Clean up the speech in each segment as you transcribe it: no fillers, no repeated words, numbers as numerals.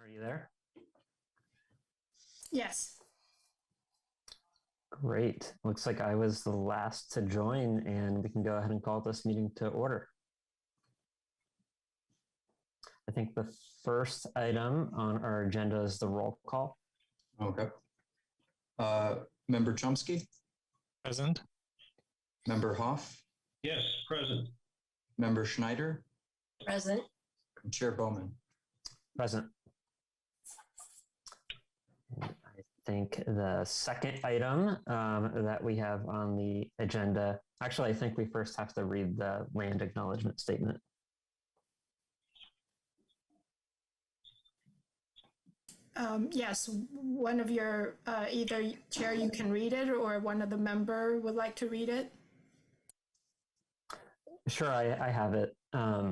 you there? Yes. Great. Looks like I was the last to join, and we can go ahead and call this meeting to order. I think the first item on our agenda is the roll call. Okay. Member Chomsky? Present. Member Hoff? Yes, present. Member Schneider? Present. And Chair Bowman? Present. I think the second item that we have on the agenda, actually, I think we first have to read the land acknowledgement statement. Yes, one of your, either chair, you can read it, or one of the member would like to read it. Sure, I have it.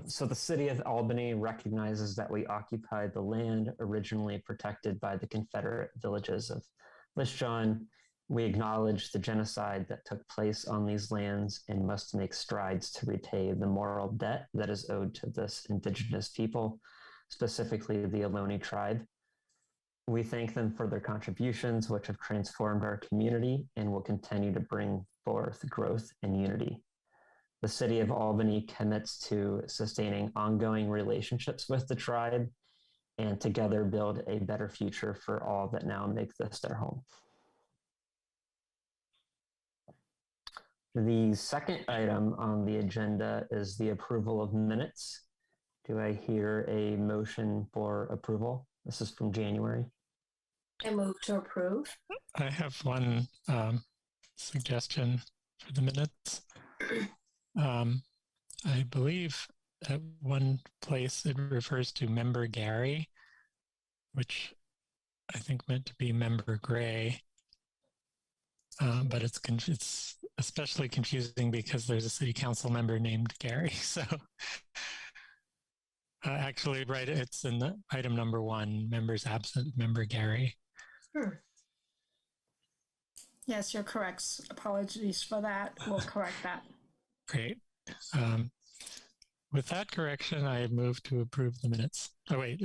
So the city of Albany recognizes that we occupied the land originally protected by the Confederate villages of Lisjon. We acknowledge the genocide that took place on these lands and must make strides to repay the moral debt that is owed to this indigenous people, specifically the Ohlone tribe. We thank them for their contributions, which have transformed our community and will continue to bring forth growth and unity. The city of Albany commits to sustaining ongoing relationships with the tribe and together build a better future for all that now make this their home. The second item on the agenda is the approval of minutes. Do I hear a motion for approval? This is from January. I move to approve. I have one suggestion for the minutes. I believe at one place it refers to member Gary, which I think meant to be member Gray. But it's especially confusing because there's a city council member named Gary. So actually, right, it's in the item number 1, members absent, member Gary. Yes, you're correct. Apologies for that. We'll correct that. Great. With that correction, I move to approve the minutes. Oh, wait,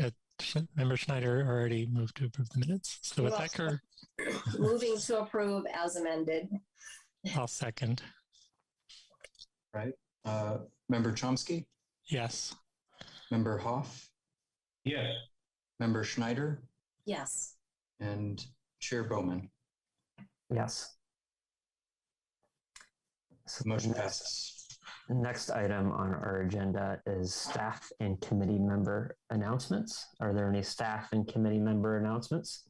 member Schneider already moved to approve the minutes. So with that moving to approve as amended. I'll second. Right. Member Chomsky? Yes. Member Hoff? Yes. Member Schneider? Yes. And Chair Bowman? Yes. So motion passes. Next item on our agenda is staff and committee member announcements. Are there any staff and committee member announcements?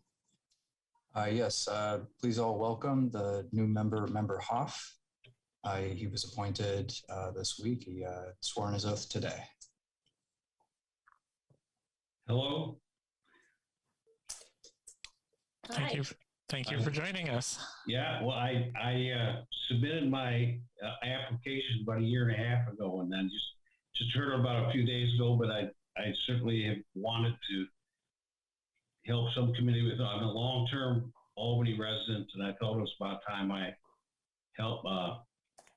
Yes, please all welcome the new member Hoff. He was appointed this week. He swore on his oath today. Hello. Thank you for joining us. Yeah, well, I submitted my application about 1.5 years ago, and then just heard about a few days ago. But I certainly have wanted to help some community with. I'm a long-term Albany resident, and I thought it was about time I help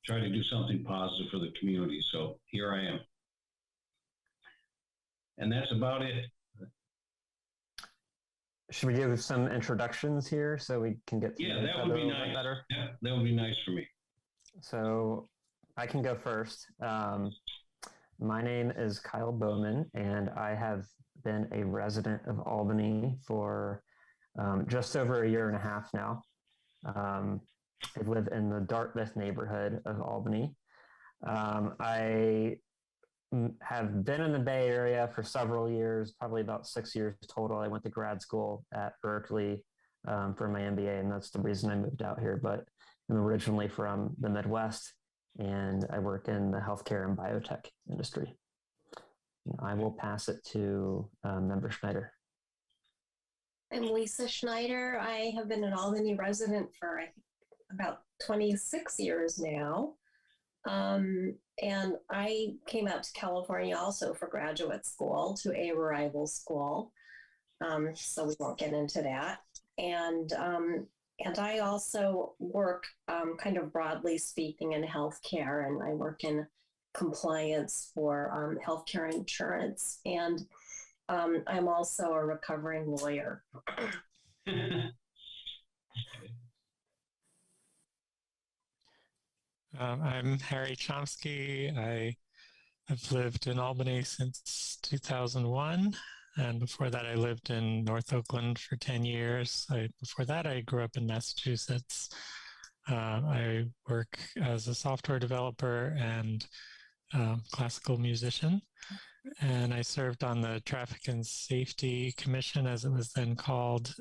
try to do something positive for the community. So here I am, and that's about it. Should we do some introductions here so we can get to know each other a little bit better? Yeah, that would be nice for me. So I can go first. My name is Kyle Bowman, and I have been a resident of Albany for just over 1.5 years now. I live in the Dartmouth neighborhood of Albany. I have been in the Bay Area for several years, probably about 6 years total. I went to grad school at Berkeley for my MBA, and that's the reason I moved out here. But I'm originally from the Midwest, and I work in the healthcare and biotech industry. I will pass it to Member Schneider. I'm Lisa Schneider. I have been an Albany resident for I think about 26 years now. And I came out to California also for graduate school, to a rival school. So we won't get into that. And I also work kind of broadly speaking in healthcare, and I work in compliance for healthcare insurance. And I'm also a recovering lawyer. I'm Harry Chomsky. I have lived in Albany since 2001. And before that, I lived in North Oakland for 10 years. Before that, I grew up in Massachusetts. I work as a software developer and classical musician. And I served on the Traffic and Safety Commission, as it was then called,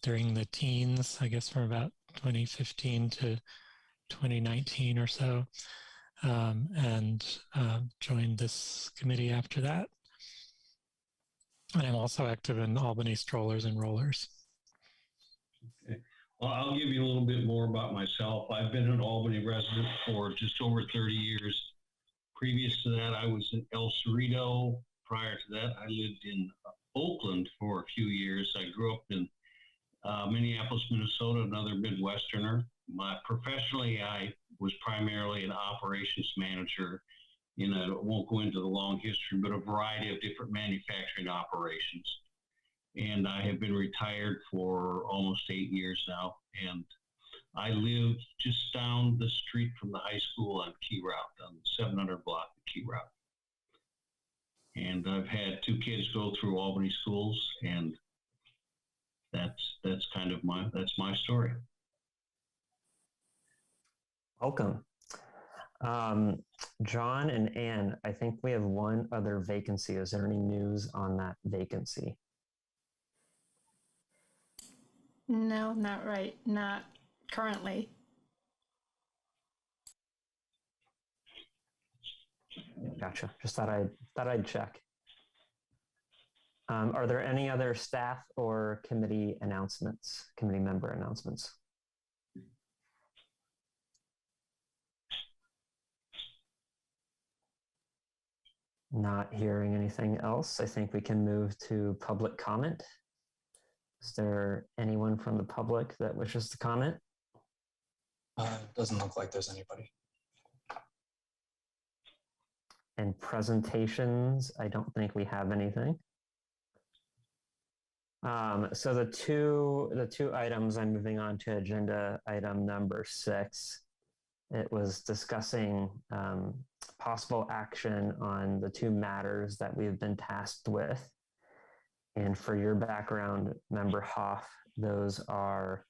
during the teens, I guess from about 2015 to 2019 or so, and joined this committee after that. And I'm also active in Albany Strollers and Rollers. Okay. Well, I'll give you a little bit more about myself. I've been an Albany resident for just over 30 years. Previous to that, I was in El Cerrito. Prior to that, I lived in Oakland for a few years. I grew up in Minneapolis, Minnesota, another Midwesterner. Professionally, I was primarily an operations manager I won't go into the long history, but a variety of different manufacturing operations. And I have been retired for almost 8 years now. And I live just down the street from the high school on Key Route, on the 700 block of Key Route. And I've had 2 kids go through Albany schools, and that's kind of my story. Welcome. John and Anne, I think we have one other vacancy. Is there any news on that vacancy? No, not currently. Gotcha. Just thought I'd check. Are there any other staff or committee member announcements? Not hearing anything else, I think we can move to public comment. Is there anyone from the public that wishes to comment? Doesn't look like there's anybody. And presentations, I don't think we have anything. So the two items, I'm moving on to agenda item number 6. It was discussing possible action on the 2 matters that we've been tasked with. And for your background, Member Hoff, those are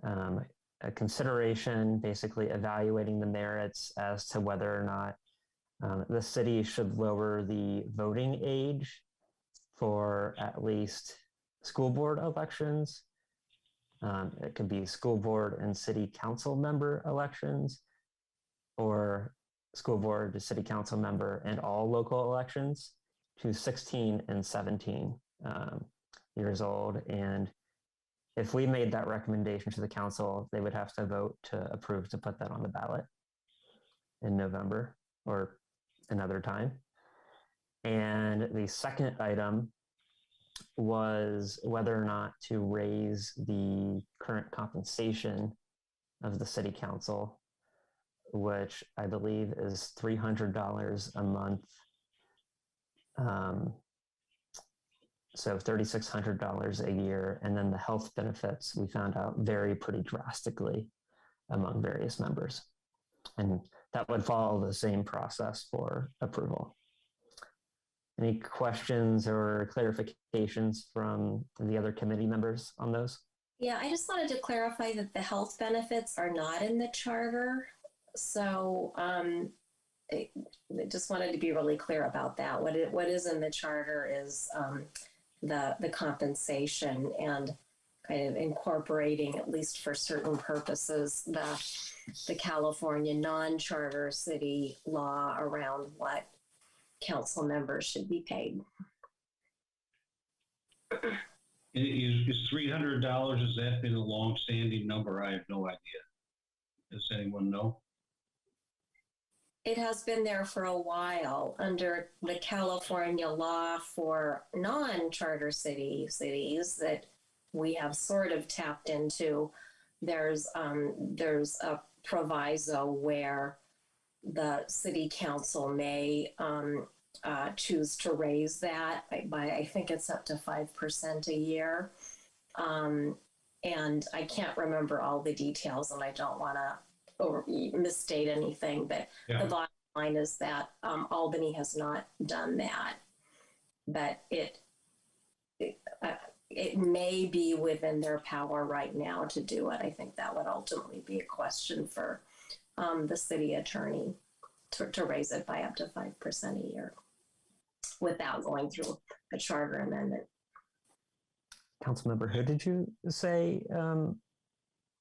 a consideration, basically evaluating the merits as to whether or not the city should lower the voting age for at least school board elections. It could be school board and city council member elections, or school board to city council member and all local elections to 16 and 17 years old. And if we made that recommendation to the council, they would have to vote to approve to put that on the ballot in November or another time. And the second item was whether or not to raise the current compensation of the city council, which I believe is $300 a month. So $3,600 a year. And then the health benefits, we found out, vary pretty drastically among various members. And that would follow the same process for approval. Any questions or clarifications from the other committee members on those? Yeah, I just wanted to clarify that the health benefits are not in the charter. So I just wanted to be really clear about that. What is in the charter is the compensation, and kind of incorporating, at least for certain purposes, the California non-charter city law around what council members should be paid. Is $300, has that been a long-standing number? I have no idea. Does anyone know? It has been there for a while under the California law for non-charter cities that we have sort of tapped into. There's a proviso where the city council may choose to raise that by, I think it's up to 5% a year. And I can't remember all the details, and I don't want to misstate anything, but the bottom line is that Albany has not done that, but it may be within their power right now to do it. I think that would ultimately be a question for the city attorney to raise it by up to 5% a year without going through a charter amendment. Councilmember, who did you say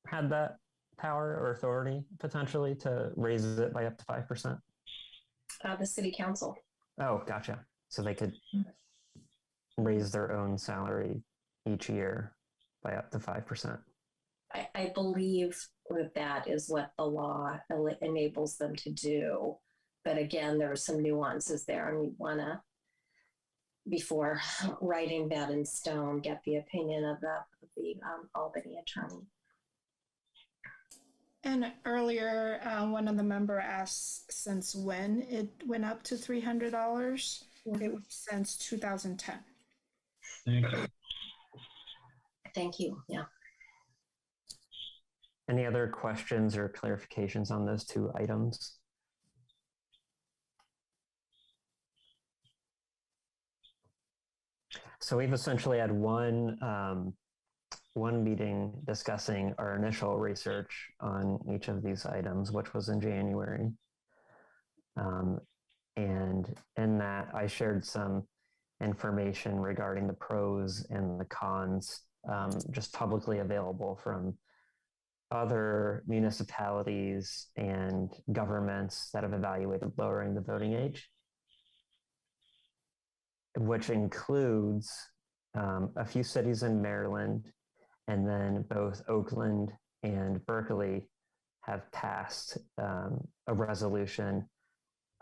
had that power or authority potentially to raise it by up to 5%? The city council. Oh, gotcha. So they could raise their own salary each year by up to 5%. I believe that is what the law enables them to do. But again, there are some nuances there, and we want to, before writing that in stone, get the opinion of the Albany attorney. And earlier, one of the member asked since when it went up to $300. It was since 2010. Thank you. Thank you. Yeah. Any other questions or clarifications on those two items? So we've essentially had one meeting discussing our initial research on each of these items, which was in January. And in that, I shared some information regarding the pros and the cons, just publicly available from other municipalities and governments that have evaluated lowering the voting age, which includes a few cities in Maryland, and then both Oakland and Berkeley have passed a resolution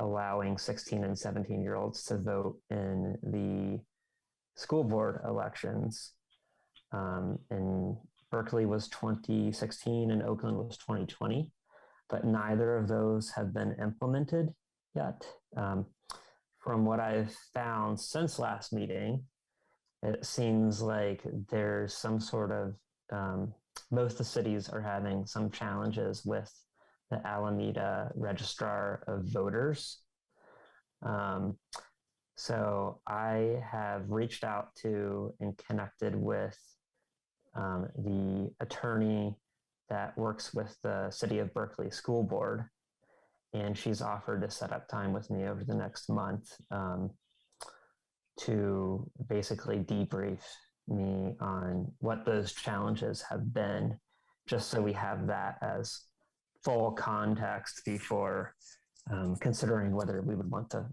allowing 16 and 17-year-olds to vote in the school board elections. And Berkeley was 2016 and Oakland was 2020, but neither of those have been implemented yet. From what I've found since last meeting, it seems like there's some sort of, most of the cities are having some challenges with the Alameda Registrar of Voters. So I have reached out to and connected with the attorney that works with the City of Berkeley School Board, and she's offered to set up time with me over the next month to basically debrief me on what those challenges have been, just so we have that as full context before considering whether we would want to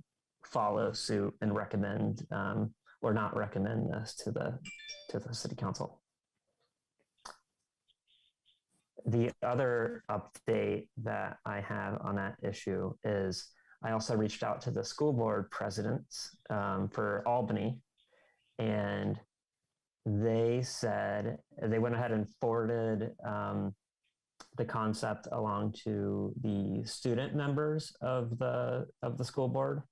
follow suit and recommend or not recommend this to the City Council. The other update that I have on that issue is I also reached out to the school board presidents for Albany, and they said they went ahead and forwarded the concept along to the student members of the school board,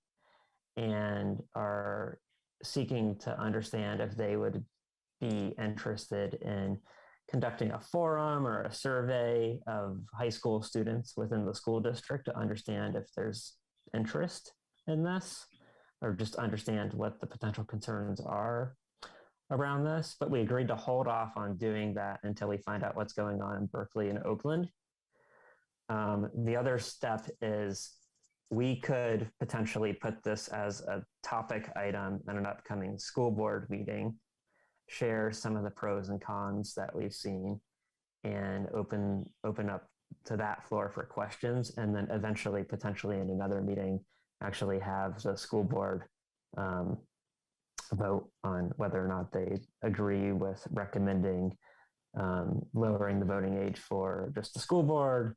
and are seeking to understand if they would be interested in conducting a forum or a survey of high school students within the school district to understand if there's interest in this, or just understand what the potential concerns are around this. But we agreed to hold off on doing that until we find out what's going on in Berkeley and Oakland. The other step is we could potentially put this as a topic item in an upcoming school board meeting, share some of the pros and cons that we've seen, and open up to that floor for questions, and then eventually, potentially in another meeting, actually have the school board vote on whether or not they agree with recommending lowering the voting age for just the school board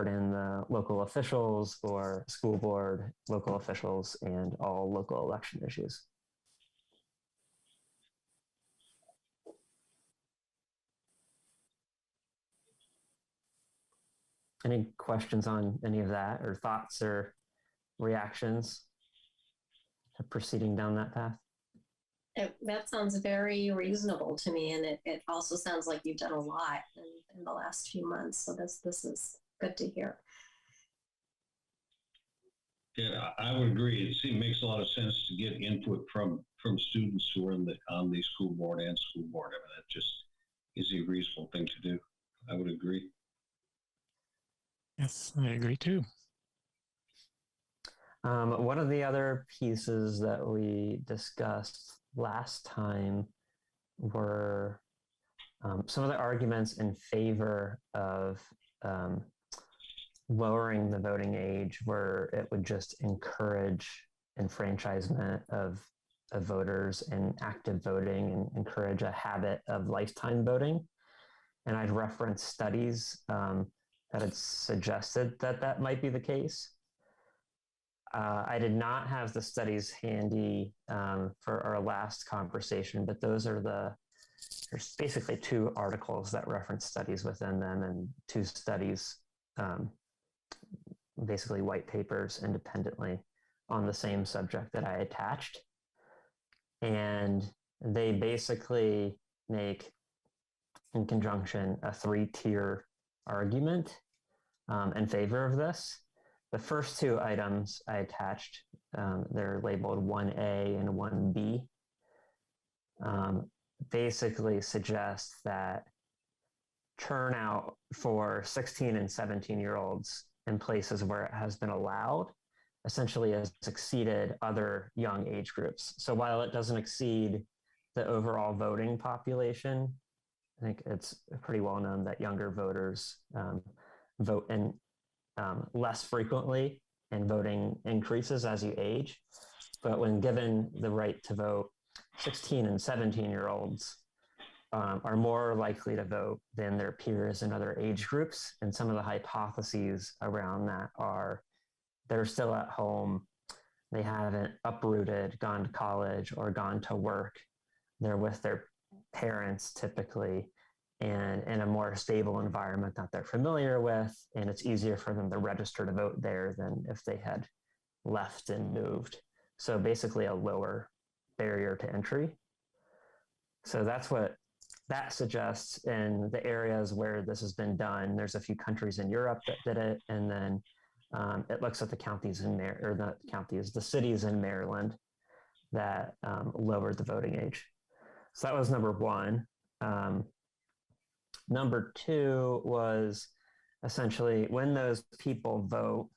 and the local officials, or school board, local officials, and all local election issues. Any questions on any of that, or thoughts or reactions? proceeding down that path. That sounds very reasonable to me, and it also sounds like you've done a lot in the last few months. So this is good to hear. Yeah, I would agree. It makes a lot of sense to get input from students who are on the school board and school board. I mean, that just is a reasonable thing to do. I would agree. Yes, I agree too. One of the other pieces that we discussed last time were some of the arguments in favor of lowering the voting age, where it would just encourage enfranchisement of voters and active voting and encourage a habit of lifetime voting. And I'd reference studies that had suggested that that might be the case. I did not have the studies handy for our last conversation, but there's basically two articles that reference studies within them, and two studies, basically white papers independently on the same subject that I attached. And they basically make, in conjunction, a 3-tier argument in favor of this. The first two items I attached, they're labeled 1A and 1B, basically suggest that turnout for 16 and 17-year-olds in places where it has been allowed essentially has exceeded other young age groups. So while it doesn't exceed the overall voting population, I think it's pretty well known that younger voters vote in less frequently, and voting increases as you age. But when given the right to vote, 16 and 17-year-olds are more likely to vote than their peers in other age groups. And some of the hypotheses around that are they're still at home, they haven't uprooted, gone to college, or gone to work. They're with their parents typically, and in a more stable environment that they're familiar with, and it's easier for them to register to vote there than if they had left and moved. So basically a lower barrier to entry. So that's what that suggests in the areas where this has been done. There's a few countries in Europe that did it, and then it looks at the counties the cities in Maryland that lowered the voting age. So that was number one. Number two was essentially when those people vote,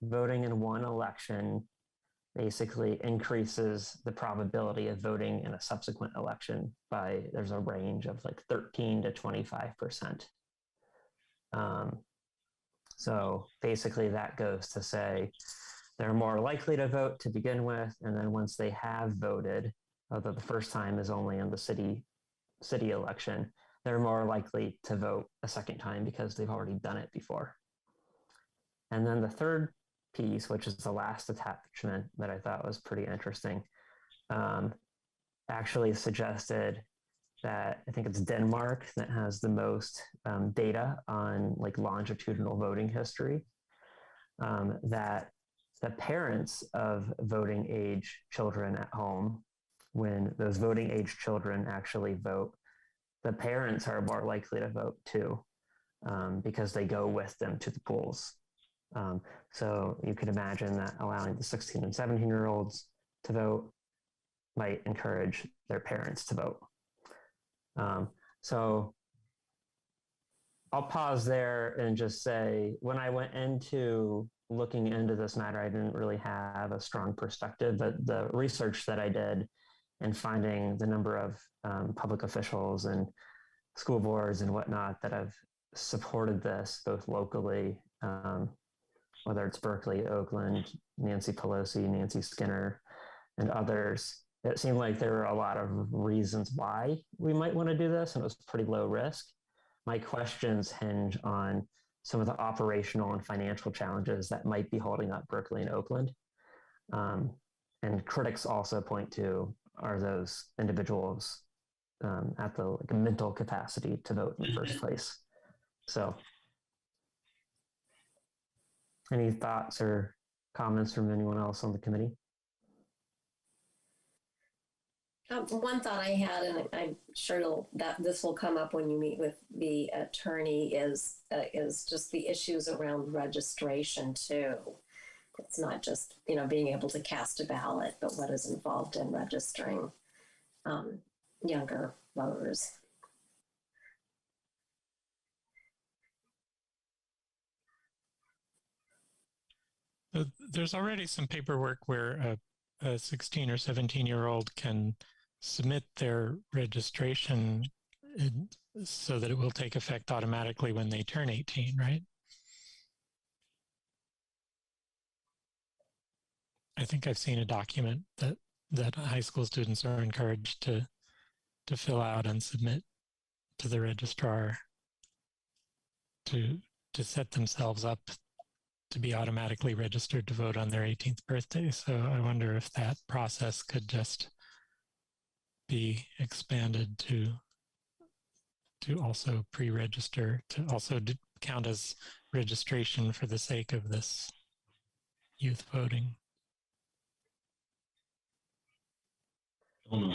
voting in one election basically increases the probability of voting in a subsequent election by, there's a range of like 13 to 25%. So basically that goes to say they're more likely to vote to begin with, and then once they have voted, although the first time is only in the city election, they're more likely to vote a second time because they've already done it before. And then the third piece, which is the last attachment that I thought was pretty interesting, actually suggested that I think it's Denmark that has the most data on like longitudinal voting history, that the parents of voting age children at home, when those voting age children actually vote, the parents are more likely to vote too, because they go with them to the polls. So you could imagine that allowing the 16 and 17-year-olds to vote might encourage their parents to vote. So I'll pause there and just say, when I went into looking into this matter, I didn't really have a strong perspective, but the research that I did and finding the number of public officials and school boards and whatnot that have supported this, both locally, whether it's Berkeley, Oakland, Nancy Pelosi, Nancy Skinner, and others, it seemed like there were a lot of reasons why we might want to do this, and it was pretty low risk. My questions hinge on some of the operational and financial challenges that might be holding up Berkeley and Oakland. And critics also point to are those individuals at the mental capacity to vote in the first place. So any thoughts or comments from anyone else on the committee? One thought I had, and I'm sure that this will come up when you meet with the attorney, is just the issues around registration too. It's not just being able to cast a ballot, but what is involved in registering younger voters. There's already some paperwork where a 16 or 17-year-old can submit their registration so that it will take effect automatically when they turn 18, right? I think I've seen a document that high school students are encouraged to fill out and submit to the registrar to set themselves up to be automatically registered to vote on their 18th birthday. So I wonder if that process could just be expanded to also pre-register, to also count as registration for the sake of this youth voting. Oh, no.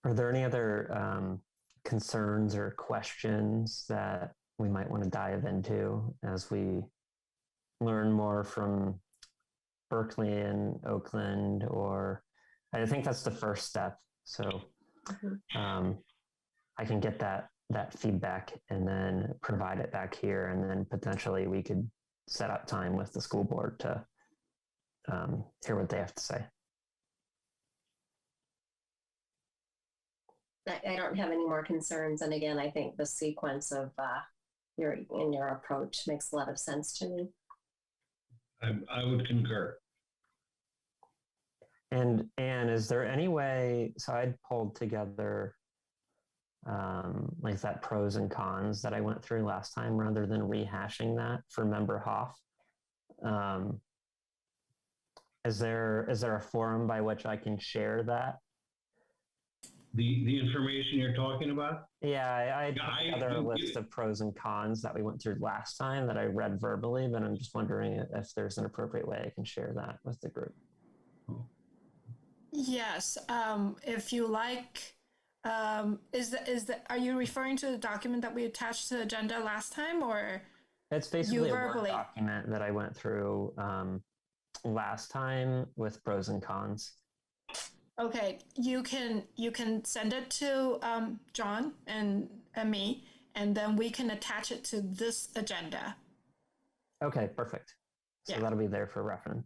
Are there any other concerns or questions that we might want to dive into as we learn more from Berkeley and Oakland? Or I think that's the first step. So I can get that feedback and then provide it back here, and then potentially we could set up time with the school board to hear what they have to say. I don't have any more concerns. And again, I think the sequence of your approach makes a lot of sense to me. I would concur. And is there any way, so I'd pulled together like that pros and cons that I went through last time rather than rehashing that for member Hoff. Is there a forum by which I can share that? The information you're talking about? Yeah, I put together a list of pros and cons that we went through last time that I read verbally, but I'm just wondering if there's an appropriate way I can share that with the group. Yes, if you like, are you referring to the document that we attached to the agenda last time, or it's basically a Word document that I went through last time with pros and cons? Okay, you can send it to John and me, and then we can attach it to this agenda. Okay, perfect. So Yeah. That'll be there for reference.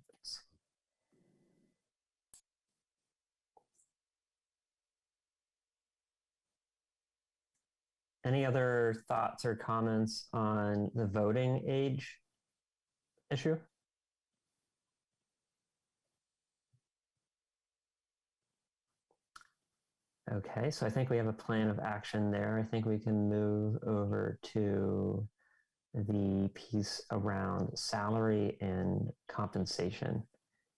Any other thoughts or comments on the voting age issue? Okay, so I think we have a plan of action there. I think we can move over to the piece around salary and compensation.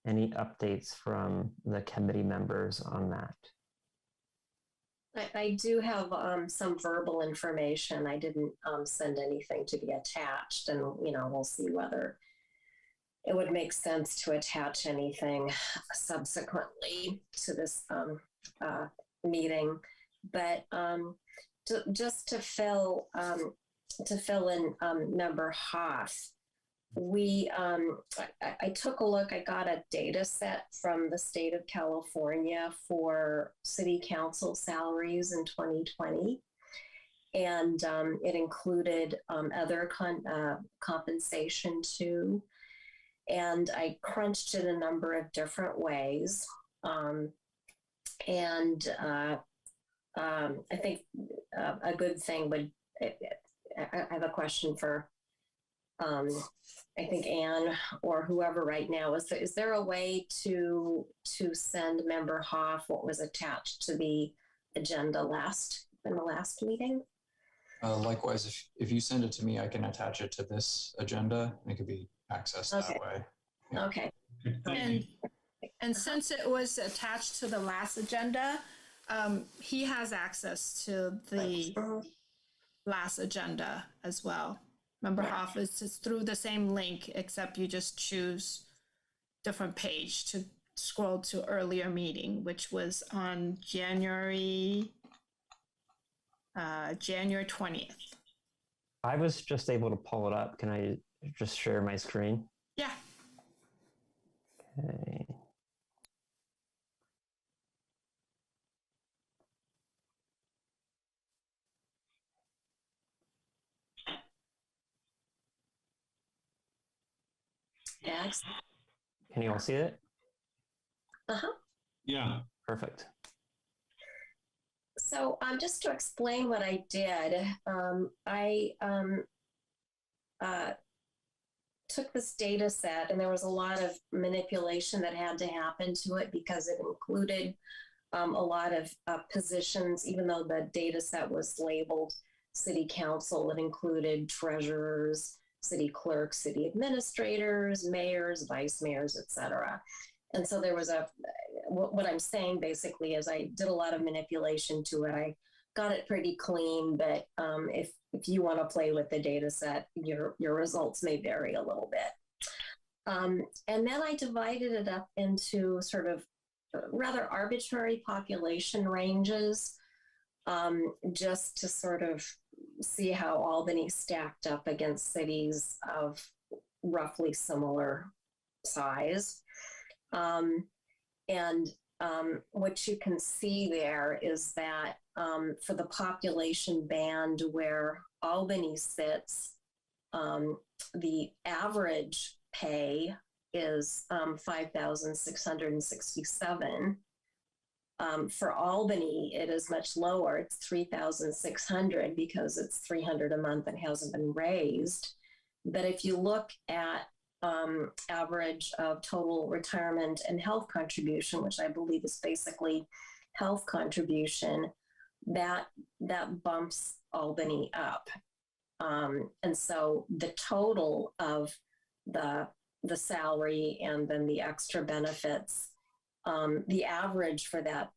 Any updates from the committee members on that? I do have some verbal information. I didn't send anything to be attached, and we'll see whether it would make sense to attach anything subsequently to this meeting. But just to fill in member Hoff, I took a look. I got a data set from the state of California for city council salaries in 2020. And it included other compensation too. And I crunched it a number of different ways. I think a good thing would, I have a question for I think Anne or whoever right now. Is there a way to send member Hoff what was attached to the agenda in the last meeting? Likewise, if you send it to me, I can attach it to this agenda and it could be accessed that way. Yeah. Okay. And since it was attached to the last agenda, he has access to the Mhm. last agenda as well. Member Yeah. Hoff, it's through the same link, except you just choose different page to scroll to earlier meeting, which was on January 20th. I was just able to pull it up. Can I just share my screen? Yeah. Okay. Yeah. Can you all see it? Uh-huh. Yeah. Perfect. So just to explain what I did, I took this data set, and there was a lot of manipulation that had to happen to it because it included a lot of positions. Even though the data set was labeled city council, it included treasurers, city clerks, city administrators, mayors, vice mayors, etc. And so there was what I'm saying basically is I did a lot of manipulation to it. I got it pretty clean, but if you want to play with the data set, your results may vary a little bit. And then I divided it up into sort of rather arbitrary population ranges, just to sort of see how Albany stacked up against cities of roughly similar size. And what you can see there is that for the population band where Albany sits, the average pay is $5,667. For Albany, it is much lower. It's $3,600 because it's $300 a month and hasn't been raised. But if you look at average of total retirement and health contribution, which I believe is basically health contribution, that bumps Albany up. And so the total of the salary and then the extra benefits, the average for that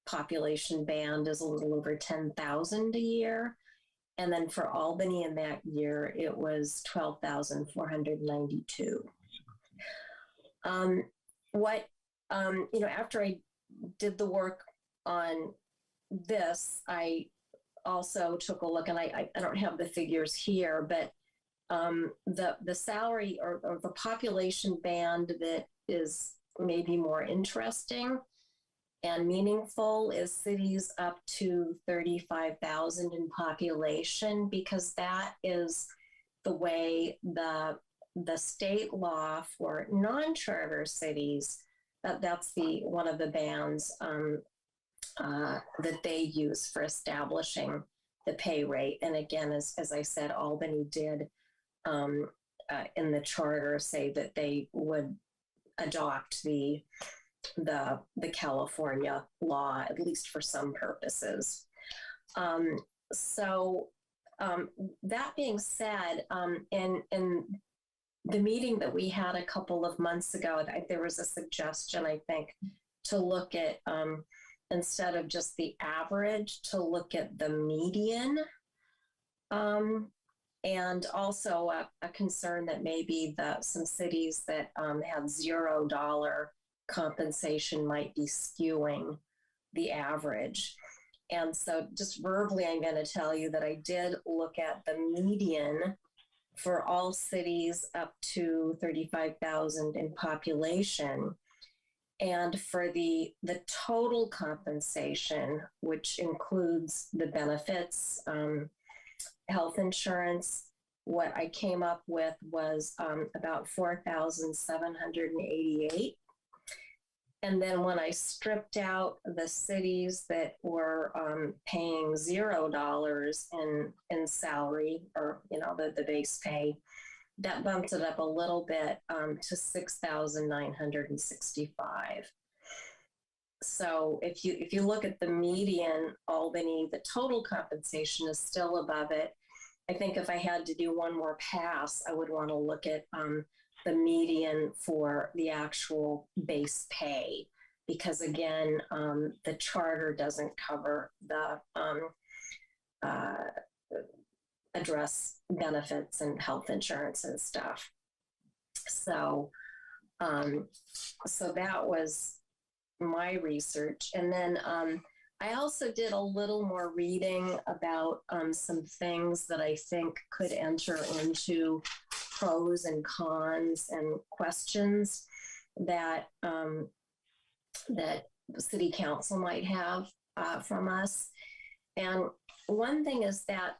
population band is a little over $10,000 a year. And then for Albany in that year, it was $12,492. After I did the work on this, I also took a look, and I don't have the figures here, but the salary or the population band that is maybe more interesting and meaningful is cities up to 35,000 in population, because that is the way the state law for non-charter cities, that's one of the bands that they use for establishing the pay rate. And again, as I said, Albany did in the charter say that they would adopt the California law, at least for some purposes. That being said, in the meeting that we had a couple of months ago, there was a suggestion, I think, to look at, instead of just the average, to look at the median. And also a concern that maybe some cities that have $0 compensation might be skewing the average. And so just verbally, I'm going to tell you that I did look at the median for all cities up to 35,000 in population. And for the total compensation, which includes the benefits, health insurance, what I came up with was about 4,788. And then when I stripped out the cities that were paying $0 in salary, or the base pay, that bumped it up a little bit to 6,965. So if you look at the median Albany, the total compensation is still above it. I think if I had to do one more pass, I would want to look at the median for the actual base pay, because again, the charter doesn't cover the address benefits and health insurance and stuff. So, so that was my research. And then I also did a little more reading about some things that I think could enter into pros and cons and questions that that the city council might have from us. And one thing is that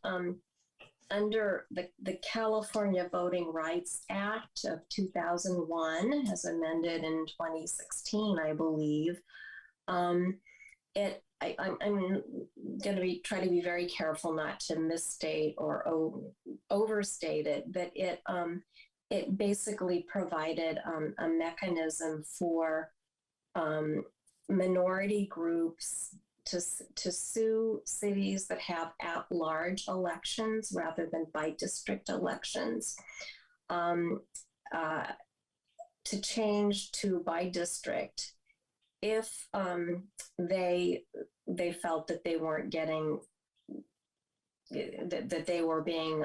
under the California Voting Rights Act of 2001, as amended in 2016, I believe, I'm going to try to be very careful not to misstate or overstate it, but it basically provided a mechanism for minority groups to sue cities that have at-large elections rather than by district elections, to change to by district if they felt that they weren't getting, that they were being,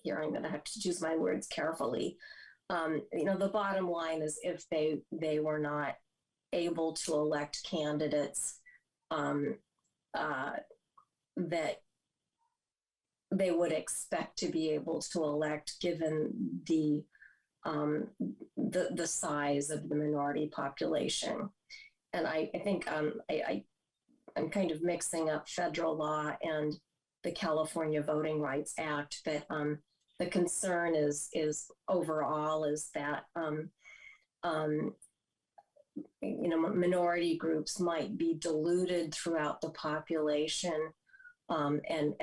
here I'm going to have to choose my words carefully. The bottom line is if they were not able to elect candidates that they would expect to be able to elect given the size of the minority population. And I think I'm kind of mixing up federal law and the California Voting Rights Act, but the concern is overall is that minority groups might be diluted throughout the population, and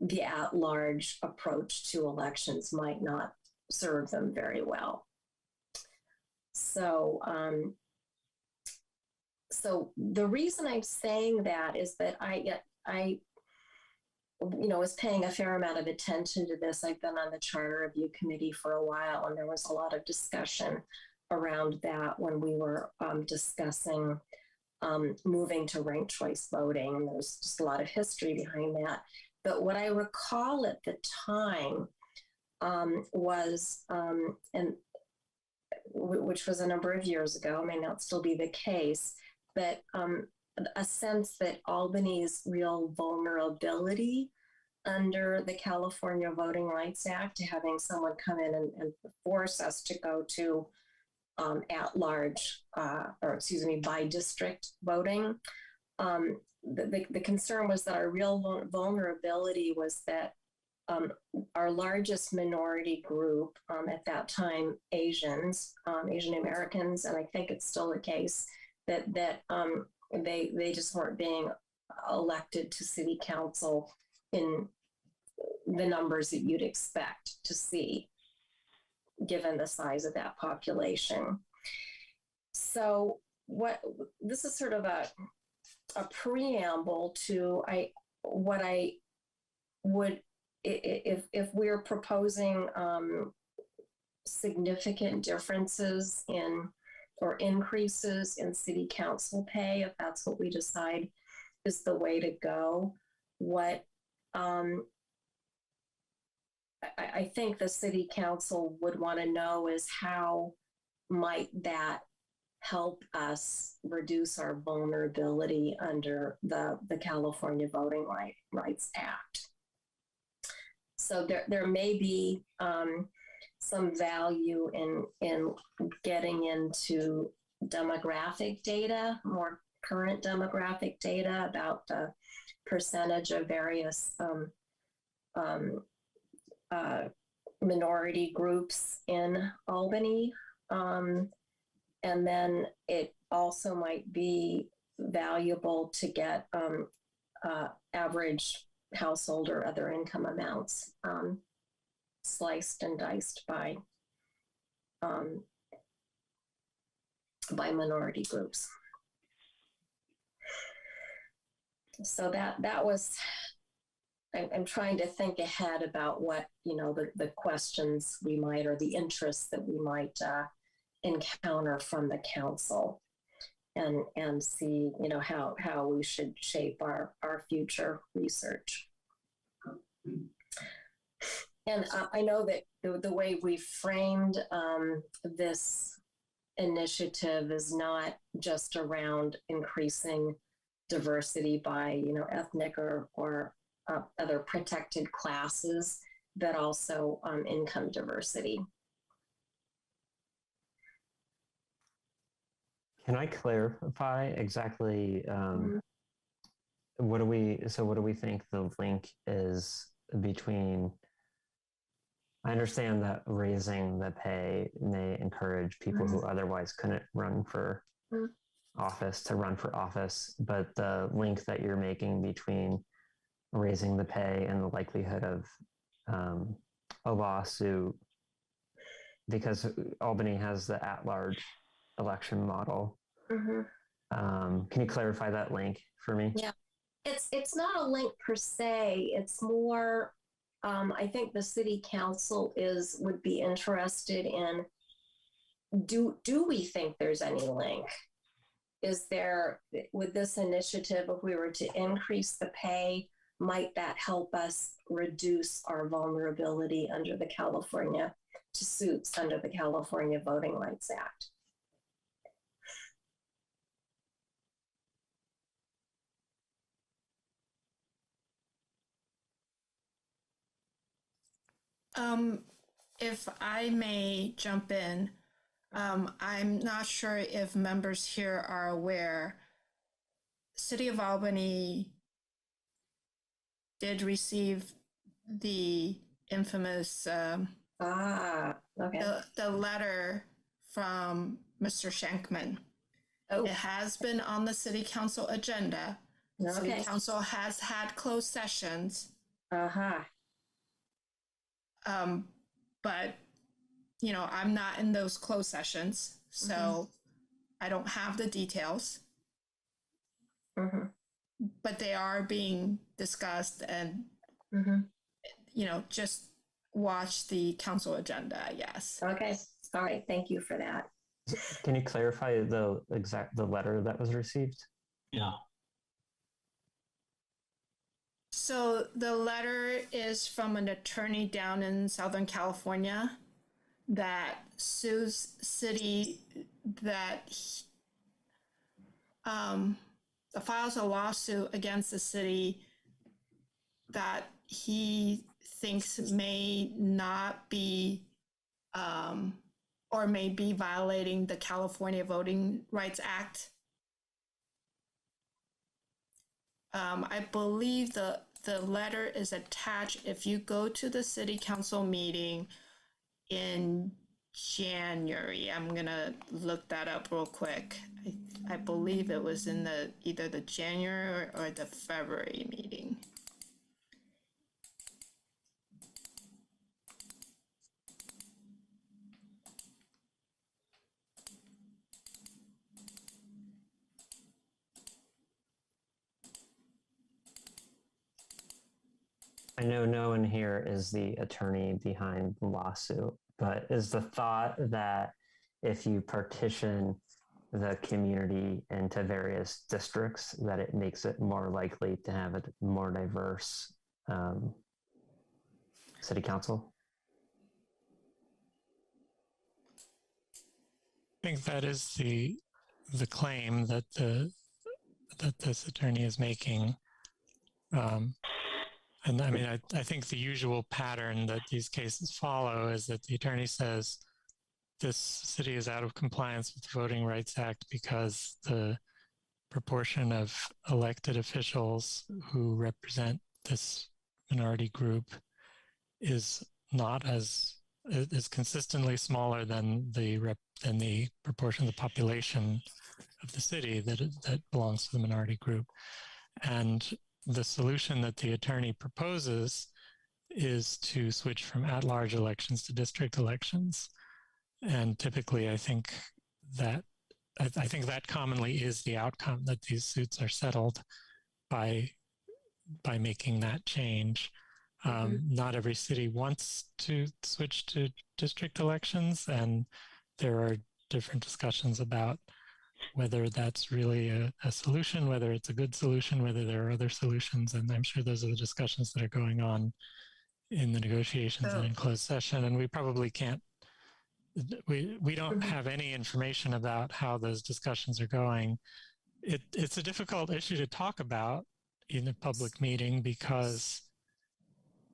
the at-large approach to elections might not serve them very well. So, so the reason I'm saying that is that I was paying a fair amount of attention to this. I've been on the Charter Review Committee for a while, and there was a lot of discussion around that when we were discussing moving to ranked choice voting. There's just a lot of history behind that. But what I recall at the time was, and which was a number of years ago, may not still be the case, but a sense that Albany's real vulnerability under the California Voting Rights Act to having someone come in and force us to go to at-large, by district voting. The concern was that our real vulnerability was that our largest minority group at that time, Asians, Asian Americans, and I think it's still the case, that they just weren't being elected to city council in the numbers that you'd expect to see, given the size of that population. So this is sort of a preamble to what I would, if we're proposing significant differences in or increases in city council pay, if that's what we decide is the way to go, what I think the city council would want to know is how might that help us reduce our vulnerability under the California Voting Rights Act. So there may be some value in getting into demographic data, more current demographic data about the percentage of various minority groups in Albany. And then it also might be valuable to get average household or other income amounts sliced and diced by minority groups. So that was, I'm trying to think ahead about what, the questions we might, or the interests that we might encounter from the council and see, how we should shape our future research. And I know that the way we framed this initiative is not just around increasing diversity by, ethnic or other protected classes, but also income diversity. Can I clarify exactly what do we think the link is between? I understand that raising the pay may encourage people who otherwise couldn't run for office to run for office, but the link that you're making between raising the pay and the likelihood of a lawsuit, because Albany has the at-large election model. Can you clarify that link for me? Yeah, it's not a link per se. It's more, I think the city council would be interested in, do we think there's any link? Is there, with this initiative, if we were to increase the pay, might that help us reduce our vulnerability to suits under the California Voting Rights Act? If I may jump in, I'm not sure if members here are aware, City of Albany did receive the infamous Okay. the letter from Mr. Shankman. Oh. It has been on the city council agenda. Okay. City council has had closed sessions. But I'm not in those closed sessions, so I don't have the details. But they are being discussed, and just watch the council agenda. Yes. Okay. All right. Thank you for that. Can you clarify the letter that was received? Yeah. So the letter is from an attorney down in Southern California that sues city files a lawsuit against the city that he thinks may not be or may be violating the California Voting Rights Act. I believe the letter is attached. If you go to the city council meeting in January, I'm gonna look that up real quick. I believe it was in either the January or the February meeting. I know no one here is the attorney behind the lawsuit, but is the thought that if you partition the community into various districts, that it makes it more likely to have a more diverse city council? I think that is the claim that this attorney is making. And I mean, I think the usual pattern that these cases follow is that the attorney says this city is out of compliance with the Voting Rights Act because the proportion of elected officials who represent this minority group is consistently smaller than the proportion of the population of the city that belongs to the minority group. And the solution that the attorney proposes is to switch from at-large elections to district elections. And typically, I think that commonly is the outcome, that these suits are settled by making that change. Not every city wants to switch to district elections, and there are different discussions about whether that's really a solution, whether it's a good solution, whether there are other solutions. And I'm sure those are the discussions that are going on in the negotiations and in closed session. And we probably can't, we don't have any information about how those discussions are going. It's a difficult issue to talk about in a public meeting because...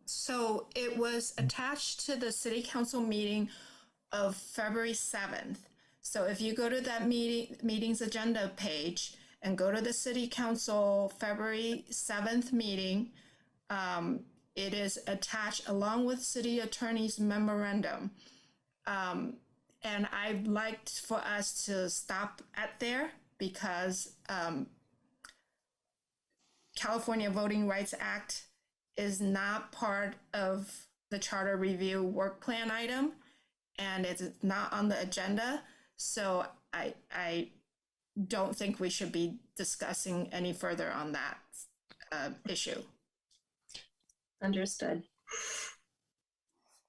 So it was attached to the city council meeting of February 7th. So if you go to that meeting's agenda page and go to the city council February 7th meeting, it is attached along with city attorney's memorandum. And I'd like for us to stop at there because California Voting Rights Act is not part of the charter review work plan item, and it's not on the agenda. So I don't think we should be discussing any further on that issue. Understood.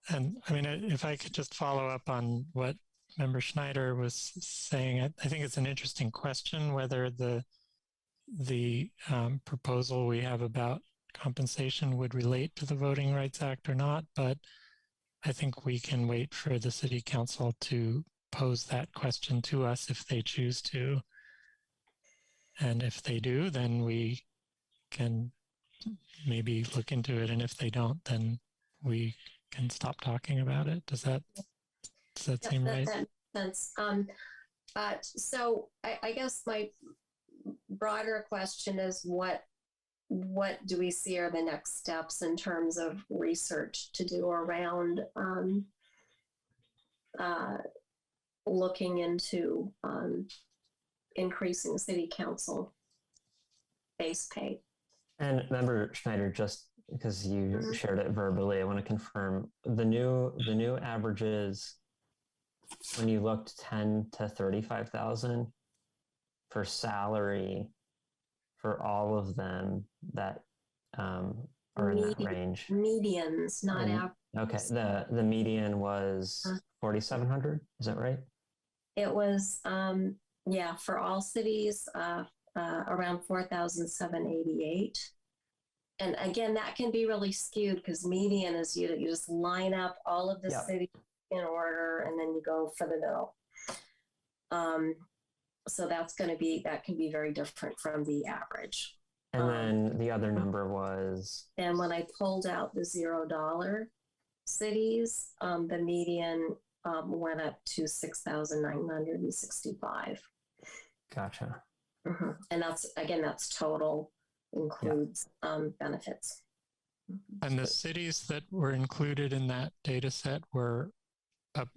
And I mean, if I could just follow up on what Member Schneider was saying, I think it's an interesting question whether the proposal we have about compensation would relate to the Voting Rights Act or not, but I think we can wait for the City Council to pose that question to us if they choose to. And if they do, then we can maybe look into it. And if they don't, then we can stop talking about it. Does that seem right? That makes sense. So I guess my broader question is what do we see are the next steps in terms of research to do around looking into increasing city council base pay? And Member Schneider, just because you shared it verbally, I want to confirm the new averages when you looked 10 to 35,000 for salary for all of them that are in that range. Medians, not average. Okay, the median was 4,700. Is that right? It was for all cities around 4,788. And again, that can be really skewed because median is you just line up all of the cities in order and then you go for the middle. So that can be very different from the average. And then the other number was? And when I pulled out the $0 cities, the median went up to 6,965. Gotcha. Mm-hmm. And that's total, includes benefits. And the cities that were included in that data set were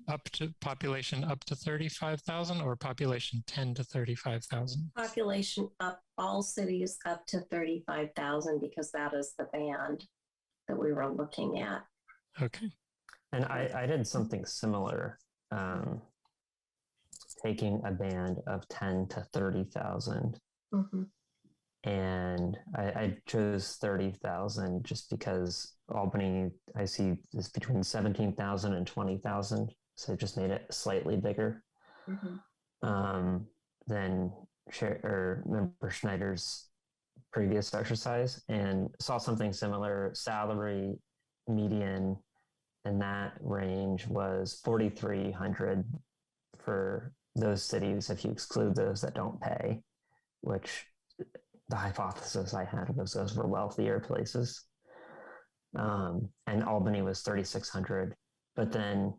up to population up to 35,000 or population 10 to 35,000? Population up, all cities up to 35,000 because that is the band that we were looking at. Okay. And I did something similar, taking a band of 10 to 30,000. Mm-hmm. And I chose 30,000 just because Albany, I see, is between 17,000 and 20,000. So it just made it slightly bigger than Member Schneider's previous exercise, and saw something similar. Salary median in that range was 4,300 for those cities if you exclude those that don't pay, which the hypothesis I had was those were wealthier places. And Albany was 3,600, but then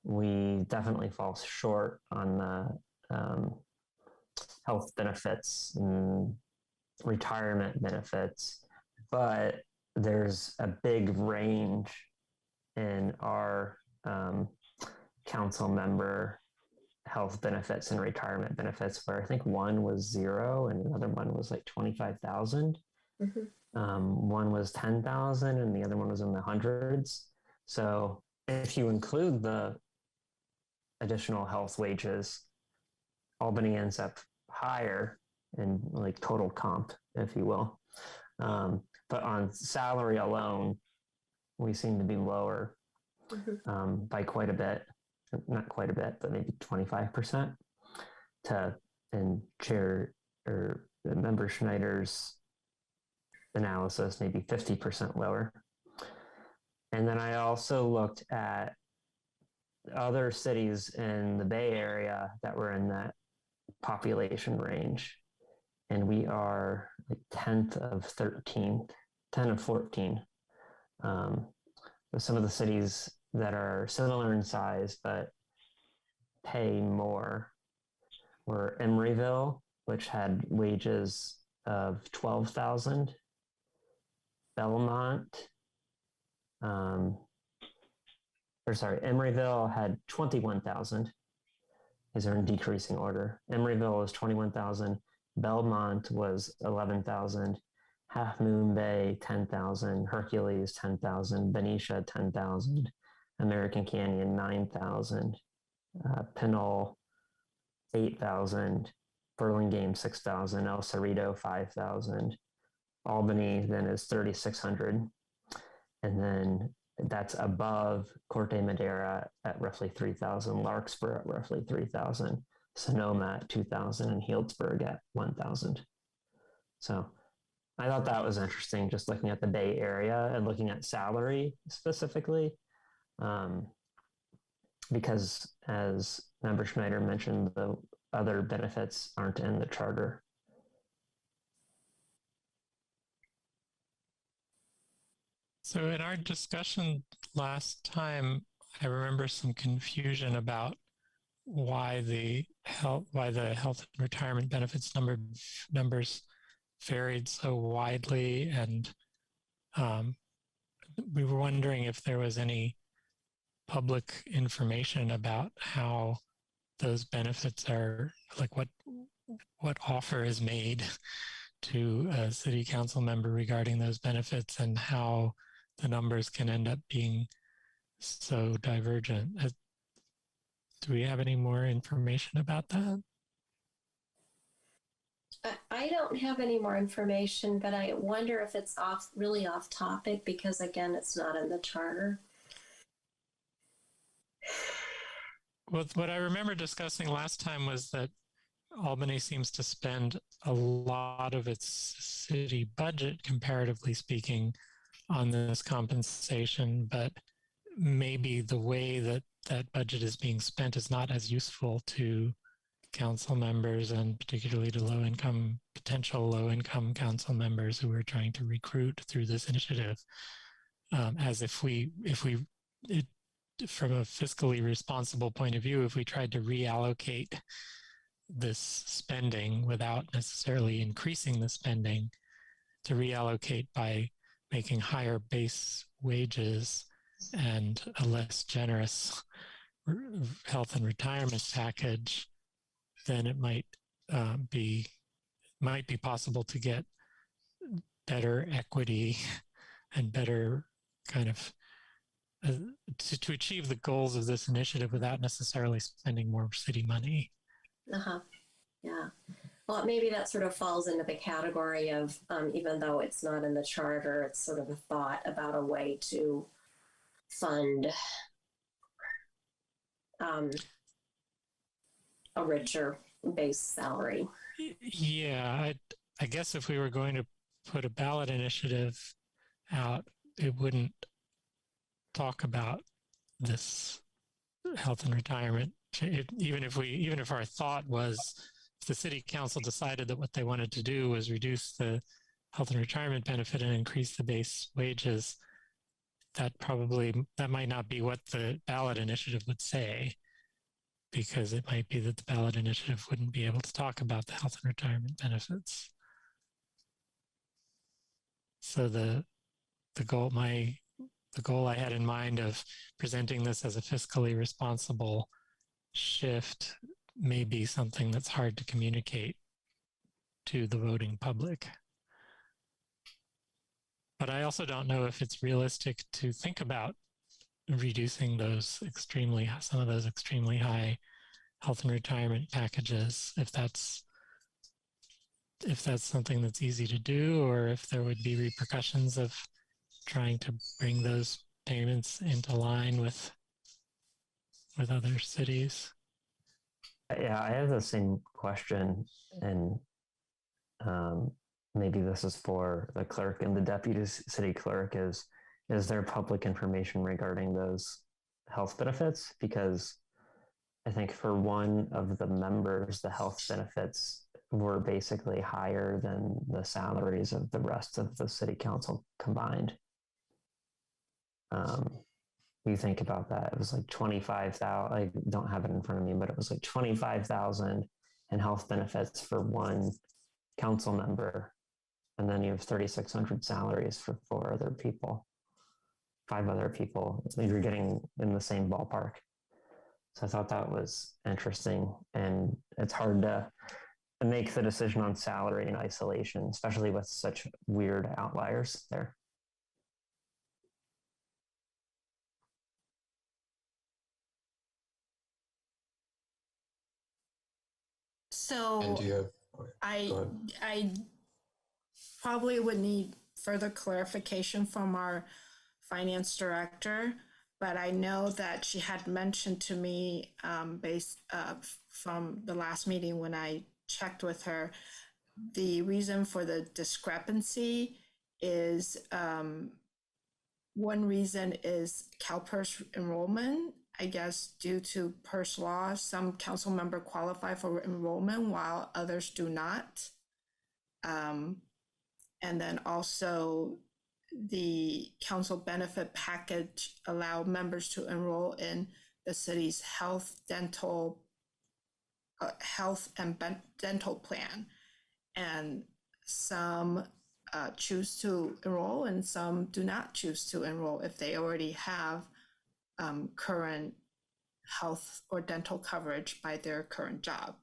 we definitely fall short on the health benefits and retirement benefits, but there's a big range in our council member health benefits and retirement benefits, where I think one was 0 and another one was like 25,000. One was 10,000 and the other one was in the hundreds. So if you include the additional health wages, Albany ends up higher in like total comp, if you will. But on salary alone, we seem to be lower by quite a bit. not quite a bit, but maybe 25% to, and chair or member Schneider's analysis, maybe 50% lower. And then I also looked at other cities in the Bay Area that were in that population range. And we are like 10th of 13, 10 of 14. With some of the cities that are similar in size, but pay more were Emeryville, which had wages of 12,000, Belmont, Emeryville had 21,000. These are in decreasing order. Emeryville was 21,000. Belmont was 11,000. Half Moon Bay, 10,000. Hercules, 10,000. Benicia, 10,000. American Canyon, 9,000. Pinole, 8,000. Burlingame, 6,000. El Cerrito, 5,000. Albany then is 3,600. And then that's above Corte Madera at roughly 3,000, Larkspur at roughly 3,000, Sonoma at 2,000, and Healdsburg at 1,000. So I thought that was interesting, just looking at the Bay Area and looking at salary specifically, because as Member Schneider mentioned, the other benefits aren't in the charter. So in our discussion last time, I remember some confusion about why the health and retirement benefits numbers varied so widely, and we were wondering if there was any public information about how those benefits are, like what offer is made to a city council member regarding those benefits, and how the numbers can end up being so divergent. Do we have any more information about that? I don't have any more information, but I wonder if it's really off topic, because again, it's not in the charter. Well, what I remember discussing last time was that Albany seems to spend a lot of its city budget, comparatively speaking, on this compensation, but maybe the way that that budget is being spent is not as useful to council members, and particularly to potential low-income council members who are trying to recruit through this initiative. As from a fiscally responsible point of view, if we tried to reallocate this spending without necessarily increasing the spending, to reallocate by making higher base wages and a less generous health and retirement package, then it might be possible to get better equity and better kind of to achieve the goals of this initiative without necessarily spending more city money. Yeah. Well, maybe that sort of falls into the category of, even though it's not in the charter, it's sort of a thought about a way to fund a richer base salary. Yeah, I guess if we were going to put a ballot initiative out, it wouldn't talk about this health and retirement. Even if our thought was, if the city council decided that what they wanted to do was reduce the health and retirement benefit and increase the base wages, that might not be what the ballot initiative would say, because it might be that the ballot initiative wouldn't be able to talk about the health and retirement benefits. So the goal I had in mind of presenting this as a fiscally responsible shift may be something that's hard to communicate to the voting public. But I also don't know if it's realistic to think about reducing some of those extremely high health and retirement packages, if that's something that's easy to do, or if there would be repercussions of trying to bring those payments into line with with other cities. Yeah, I have the same question, and maybe this is for the clerk and the deputy city clerk. Is there public information regarding those health benefits? Because I think for one of the members, the health benefits were basically higher than the salaries of the rest of the city council combined. You think about that, it was like 25,000. I don't have it in front of me, but it was like 25,000 in health benefits for one council member, and then you have 3,600 salaries for five other people. So you're getting in the same ballpark. So I thought that was interesting, and it's hard to make the decision on salary in isolation, especially with such weird outliers there. So And do you have, I go ahead. I probably would need further clarification from our finance director, but I know that she had mentioned to me based from the last meeting when I checked with her, the reason for the discrepancy is one reason is CalPERS enrollment. I guess due to PERS law, some council member qualify for enrollment while others do not. And then also the council benefit package allow members to enroll in the city's health and dental plan. And some choose to enroll and some do not choose to enroll if they already have current health or dental coverage by their current job.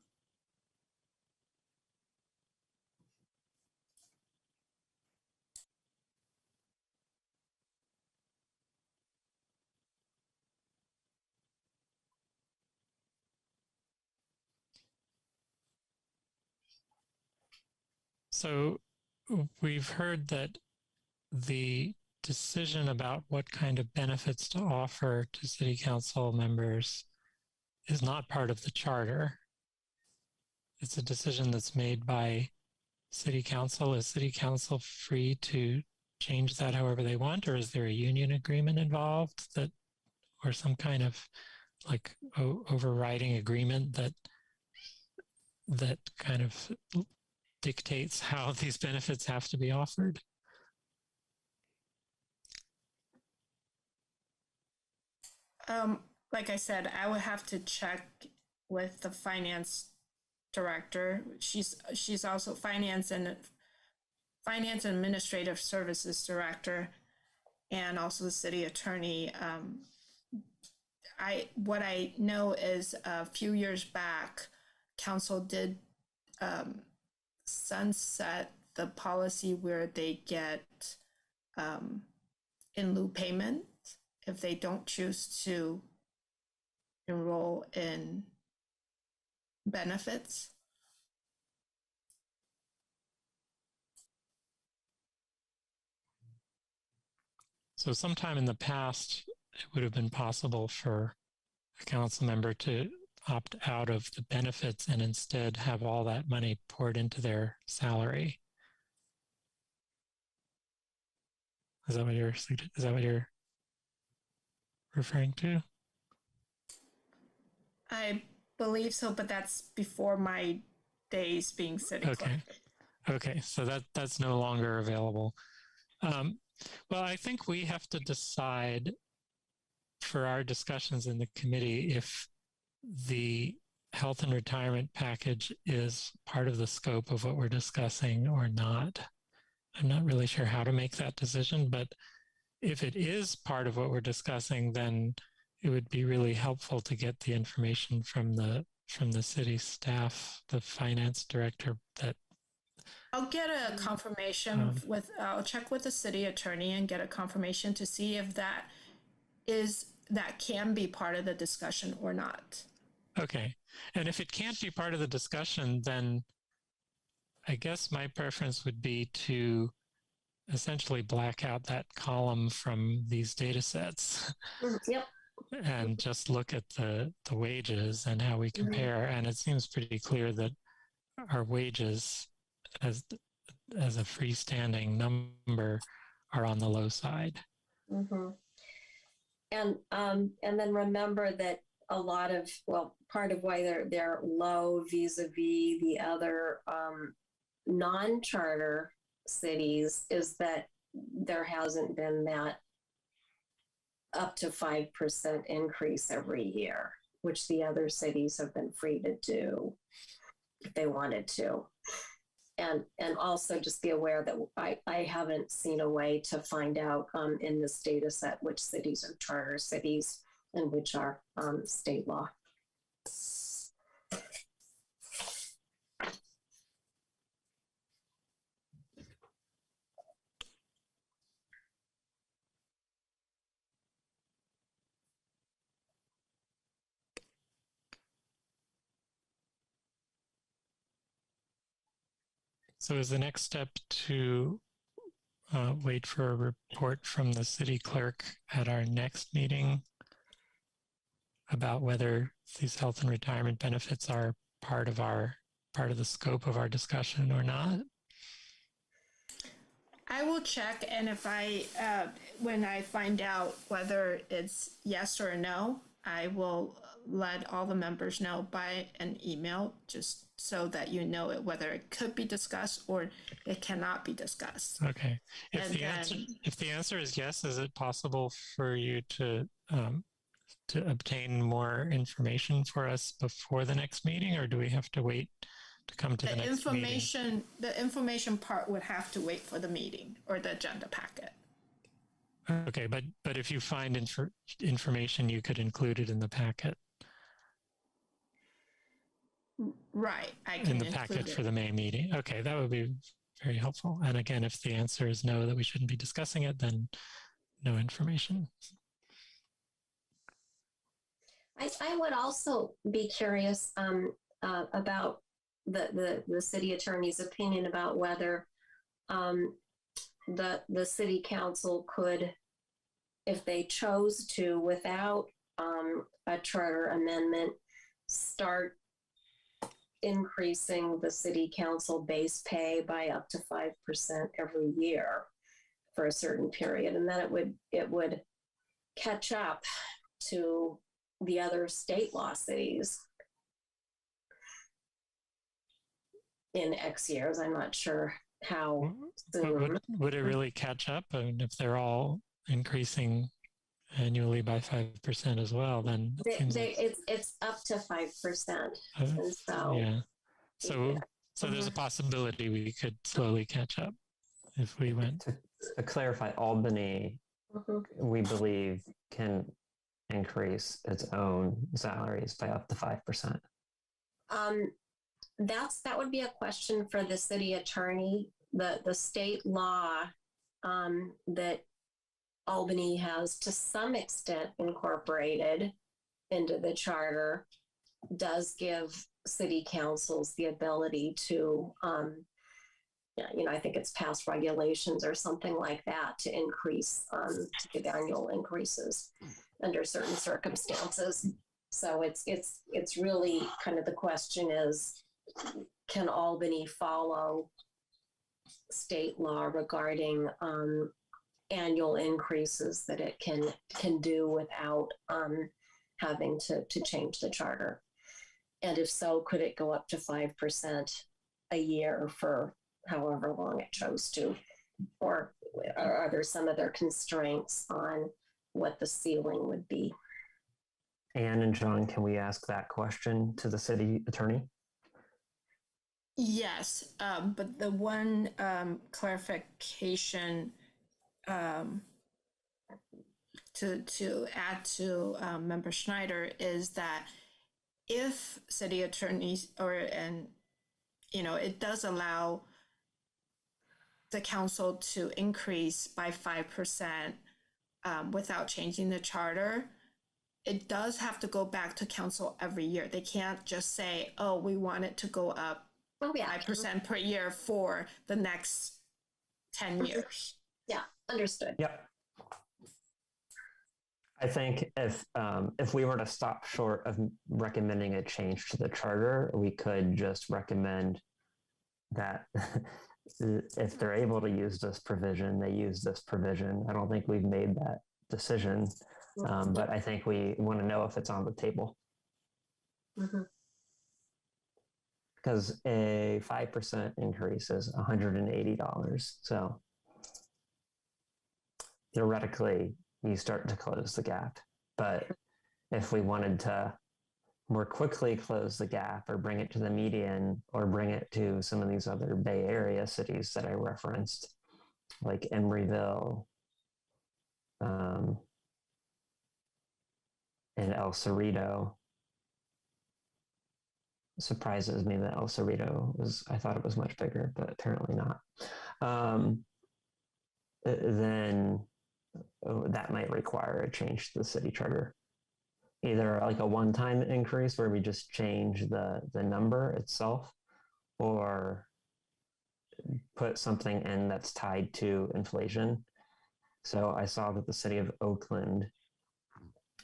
So we've heard that the decision about what kind of benefits to offer to city council members is not part of the charter. It's a decision that's made by city council. Is city council free to change that however they want, or is there a union agreement involved that, or some kind of like overriding agreement that kind of dictates how these benefits have to be offered? Like I said, I would have to check with the finance director. She's also finance and administrative services director, and also the city attorney. What I know is a few years back, council did sunset the policy where they get in lieu payment if they don't choose to enroll in benefits. So sometime in the past, it would have been possible for a council member to opt out of the benefits and instead have all that money poured into their salary. Is that what you're referring to? I believe so, but that's before my days being city clerk. Okay, so that's no longer available. Well, I think we have to decide for our discussions in the committee if the health and retirement package is part of the scope of what we're discussing or not. I'm not really sure how to make that decision, but if it is part of what we're discussing, then it would be really helpful to get the information from the city staff, the finance director. That I'll get a confirmation I'll check with the city attorney and get a confirmation to see if that can be part of the discussion or not. Okay, and if it can't be part of the discussion, then I guess my preference would be to essentially black out that column from these data sets. Yep. and just look at the wages and how we compare. And it seems pretty clear that our wages as a freestanding number are on the low side. Mm-hmm. And then remember that a lot of, well, part of why they're low vis-a-vis the other non-charter cities is that there hasn't been that up to 5% increase every year, which the other cities have been free to do if they wanted to. And also just be aware that I haven't seen a way to find out in this data set which cities are charter cities and which are state law. So is the next step to wait for a report from the city clerk at our next meeting about whether these health and retirement benefits are part of the scope of our discussion or not? I will check, and if when I find out whether it's yes or no, I will let all the members know by an email, just so that you know whether it could be discussed or it cannot be discussed. Okay. If the answer is yes, is it possible for you to obtain more information for us before the next meeting, or do we have to wait to come to the next meeting? The information part would have to wait for the meeting or the agenda packet. Okay, but if you find information, you could include it in the packet. Right, I can in the packet for the May meeting. Okay, that would be very helpful. And again, if the answer is no, that we shouldn't be discussing it, then no information. I would also be curious about the city attorney's opinion about whether the city council could, if they chose to, without a charter amendment, start increasing the city council base pay by up to 5% every year for a certain period, and then it would catch up to the other state law cities in X years. I'm not sure how soon. Would it really catch up? I mean, if they're all increasing annually by 5% as well, then it's up to 5%. And so yeah. So there's a possibility we could slowly catch up if we went. To clarify, Albany, we believe, can increase its own salaries by up to 5%. That would be a question for the city attorney. The state law that Albany has to some extent incorporated into the charter does give city councils the ability to, I think it's past regulations or something like that to increase, to give annual increases under certain circumstances. So it's really kind of the question is, can Albany follow state law regarding annual increases that it can do without having to change the charter? And if so, could it go up to 5% a year for however long it chose to? Or are there some other constraints on what the ceiling would be? Anne and John, can we ask that question to the city attorney? Yes, but the one clarification to add to Member Schneider is that if city attorneys it does allow the council to increase by 5% without changing the charter, it does have to go back to council every year. They can't just say, oh, we want it to go up 5% per year for the next 10 years. Yeah, understood. Yep. I think if we were to stop short of recommending a change to the charter, we could just recommend that if they're able to use this provision, they use this provision. I don't think we've made that decision, but I think we want to know if it's on the table. Because a 5% increase is $180. So theoretically, you start to close the gap. But if we wanted to more quickly close the gap or bring it to the median or bring it to some of these other Bay Area cities that I referenced, like Emeryville and El Cerrito, surprises me that El Cerrito I thought it was much bigger, but apparently not. Then that might require a change to the city charter. Either like a one-time increase where we just change the number itself, or put something in that's tied to inflation. So I saw that the city of Oakland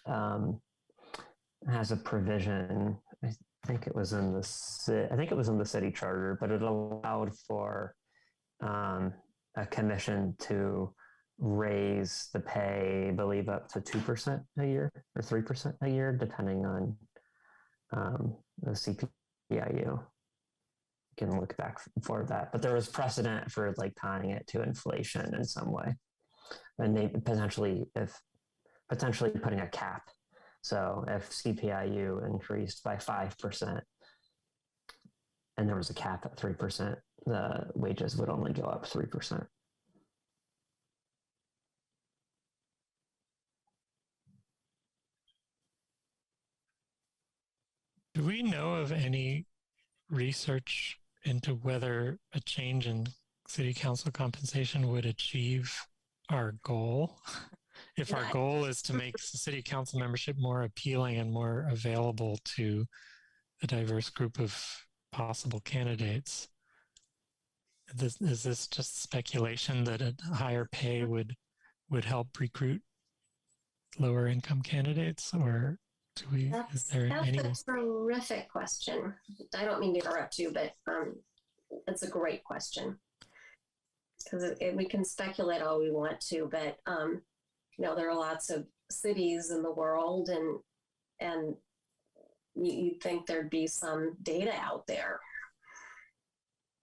has a provision. I think it was in the city charter, but it allowed for a commission to raise the pay, I believe, up to 2% a year or 3% a year, depending on the CPIU. You can look back for that, but there was precedent for like tying it to inflation in some way, and they potentially putting a cap. So if CPIU increased by 5% and there was a cap at 3%, the wages would only go up 3%. Do we know of any research into whether a change in city council compensation would achieve our goal? If our goal is to make city council membership more appealing and more available to a diverse group of possible candidates, is this just speculation that a higher pay would help recruit lower income candidates, or That's a terrific question. I don't mean to interrupt you, but it's a great question, because we can speculate all we want to, but there are lots of cities in the world, and you'd think there'd be some data out there.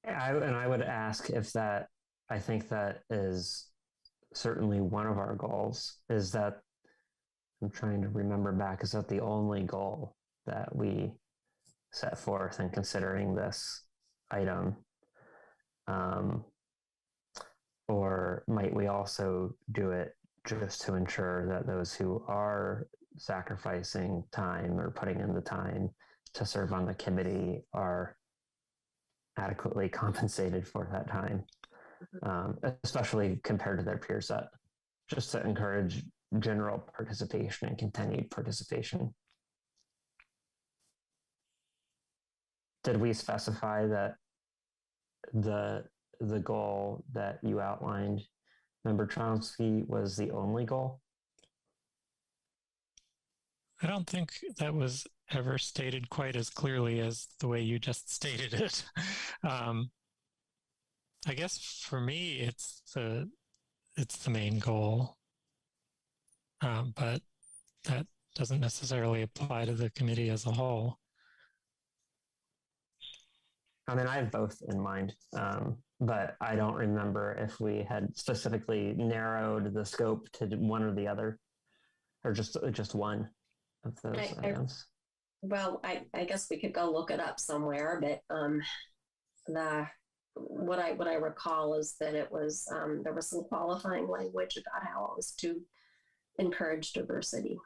I would ask if that, I think that is certainly one of our goals. Is that, I'm trying to remember back, is that the only goal that we set forth in considering this item? Or might we also do it just to ensure that those who are sacrificing time or putting in the time to serve on the committee are adequately compensated for that time, especially compared to their peer set, just to encourage general participation and continued participation? Did we specify that the goal that you outlined, Member Chomsky, was the only goal? I don't think that was ever stated quite as clearly as the way you just stated it. I guess for me, it's the main goal, but that doesn't necessarily apply to the committee as a whole. I mean, I have both in mind, but I don't remember if we had specifically narrowed the scope to one or the other, or just one of those items. Well, I guess we could go look it up somewhere, but what I recall is that it was there was some qualifying language about how it was to encourage diversity.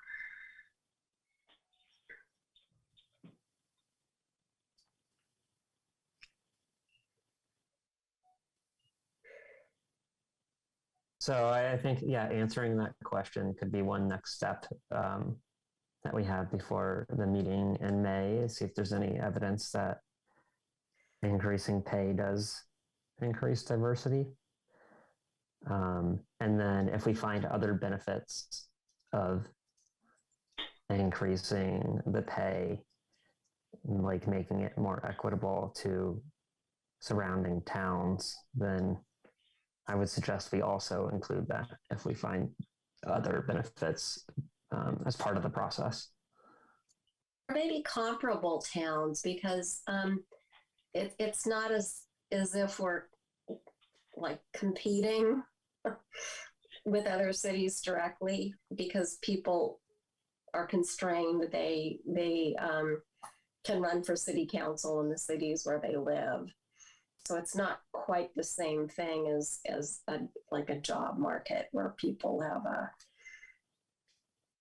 So I think, yeah, answering that question could be one next step that we have before the meeting in May, see if there's any evidence that increasing pay does increase diversity. And then if we find other benefits of increasing the pay, like making it more equitable to surrounding towns, then I would suggest we also include that if we find other benefits as part of the process. Or maybe comparable towns, because it's not as if we're like competing with other cities directly, because people are constrained. They can run for city council in the cities where they live. So it's not quite the same thing as like a job market where people have a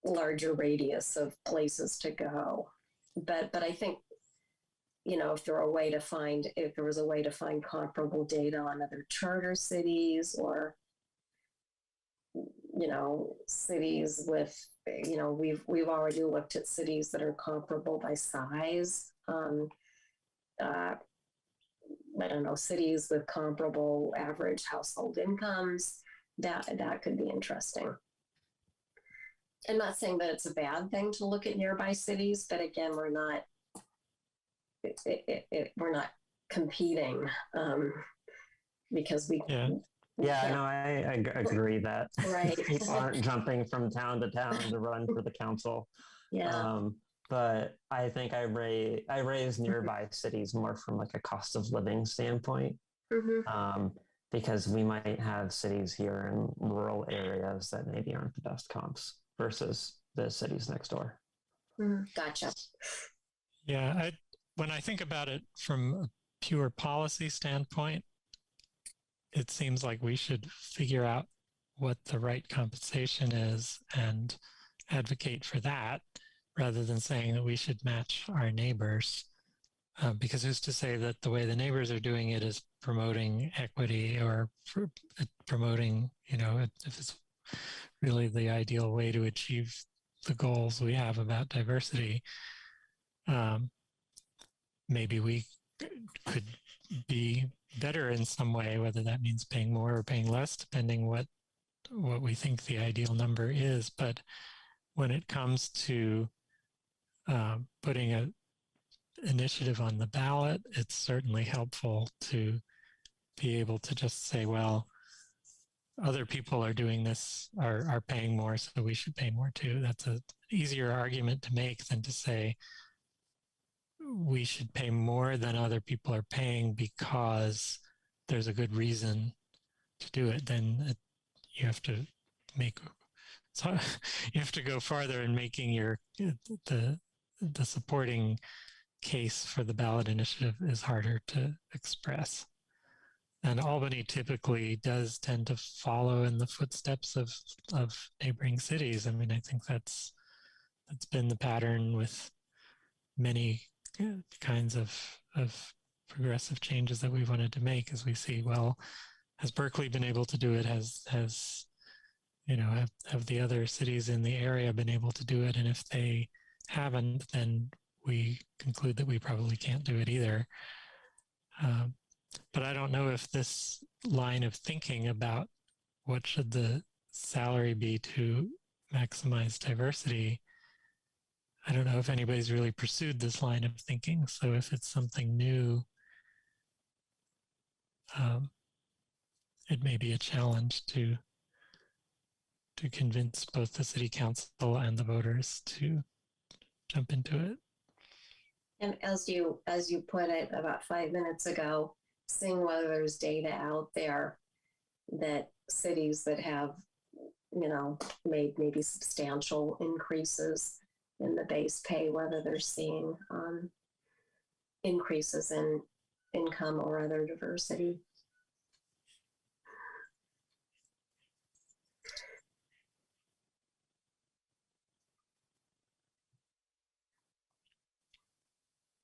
larger radius of places to go. But I think, if there was a way to find comparable data on other charter cities, or cities with, we've already looked at cities that are comparable by size. I don't know, cities with comparable average household incomes, that could be interesting. I'm not saying that it's a bad thing to look at nearby cities, but again, we're not competing, because we. Yeah, no, I agree that Right. people aren't jumping from town to town to run for the council. Yeah. But I think I raise nearby cities more from like a cost of living standpoint, because we might have cities here in rural areas that maybe aren't the best comps versus the cities next door. Gotcha. Yeah, when I think about it from a pure policy standpoint, it seems like we should figure out what the right compensation is and advocate for that, rather than saying that we should match our neighbors. Because who's to say that the way the neighbors are doing it is promoting equity, or promoting, if it's really the ideal way to achieve the goals we have about diversity. Maybe we could be better in some way, whether that means paying more or paying less, depending what we think the ideal number is. But when it comes to putting an initiative on the ballot, it's certainly helpful to be able to just say, well, other people are doing this, are paying more, so we should pay more too. That's an easier argument to make than to say we should pay more than other people are paying because there's a good reason to do it. Then you have to go farther in making the supporting case for the ballot initiative is harder to express. And Albany typically does tend to follow in the footsteps of neighboring cities. I mean, I think that's been the pattern with many kinds of progressive changes that we've wanted to make, as we see, well, has Berkeley been able to do it? Have the other cities in the area been able to do it? And if they haven't, then we conclude that we probably can't do it either. But I don't know if this line of thinking about what should the salary be to maximize diversity, I don't know if anybody's really pursued this line of thinking. So if it's something new, it may be a challenge to convince both the city council and the voters to jump into it. And as you put it about 5 minutes ago, seeing whether there's data out there that cities that have, made maybe substantial increases in the base pay, whether they're seeing increases in income or other diversity.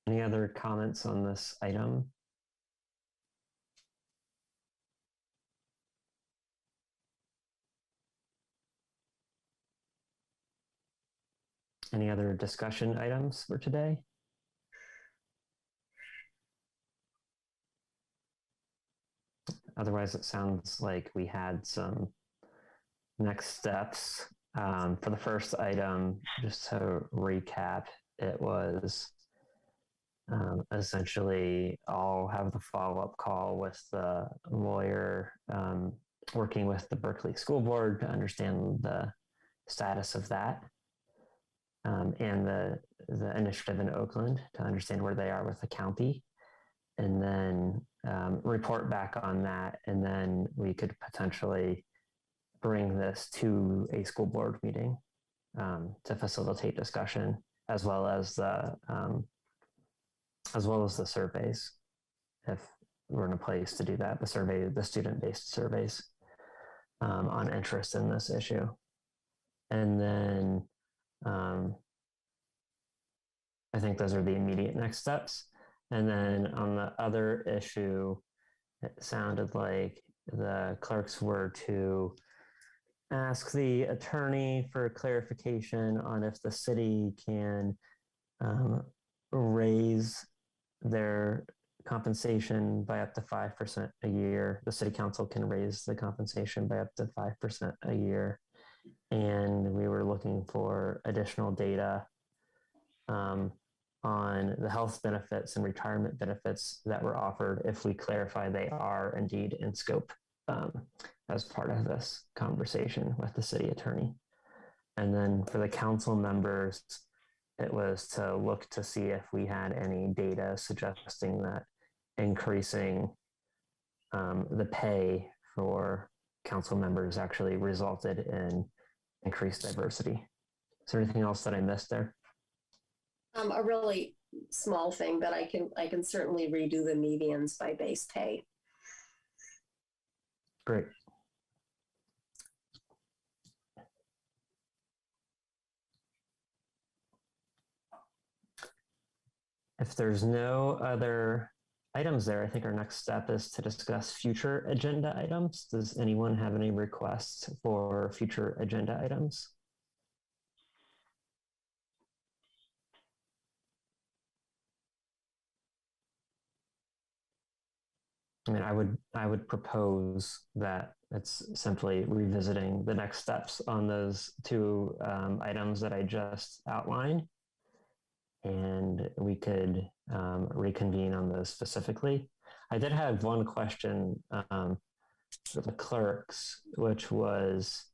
Any other comments on this item? Any other discussion items for today? Otherwise, it sounds like we had some next steps For the first item, just to recap, it was essentially I'll have the follow-up call with the lawyer working with the Berkeley School Board to understand the status of that, and the initiative in Oakland to understand where they are with the county, and then report back on that, and then we could potentially bring this to a school board meeting to facilitate discussion, as well as the surveys, if we're in a place to do that, the student-based surveys on interest in this issue. And then I think those are the immediate next steps. And then on the other issue, it sounded like the clerks were to ask the attorney for clarification on if the city can raise their compensation by up to 5% a year. The city council can raise the compensation by up to 5% a year. And we were looking for additional data on the health benefits and retirement benefits that were offered if we clarify they are indeed in scope as part of this conversation with the city attorney. And then for the council members, it was to look to see if we had any data suggesting that increasing the pay for council members actually resulted in increased diversity. Is there anything else that I missed there? A really small thing, but I can certainly redo the medians by base pay. Great. If there's no other items there, I think our next step is to discuss future agenda items. Does anyone have any requests for future agenda items? I mean, I would propose that it's simply revisiting the next steps on those two items that I just outlined, and we could reconvene on those specifically. I did have one question for the clerks, which was,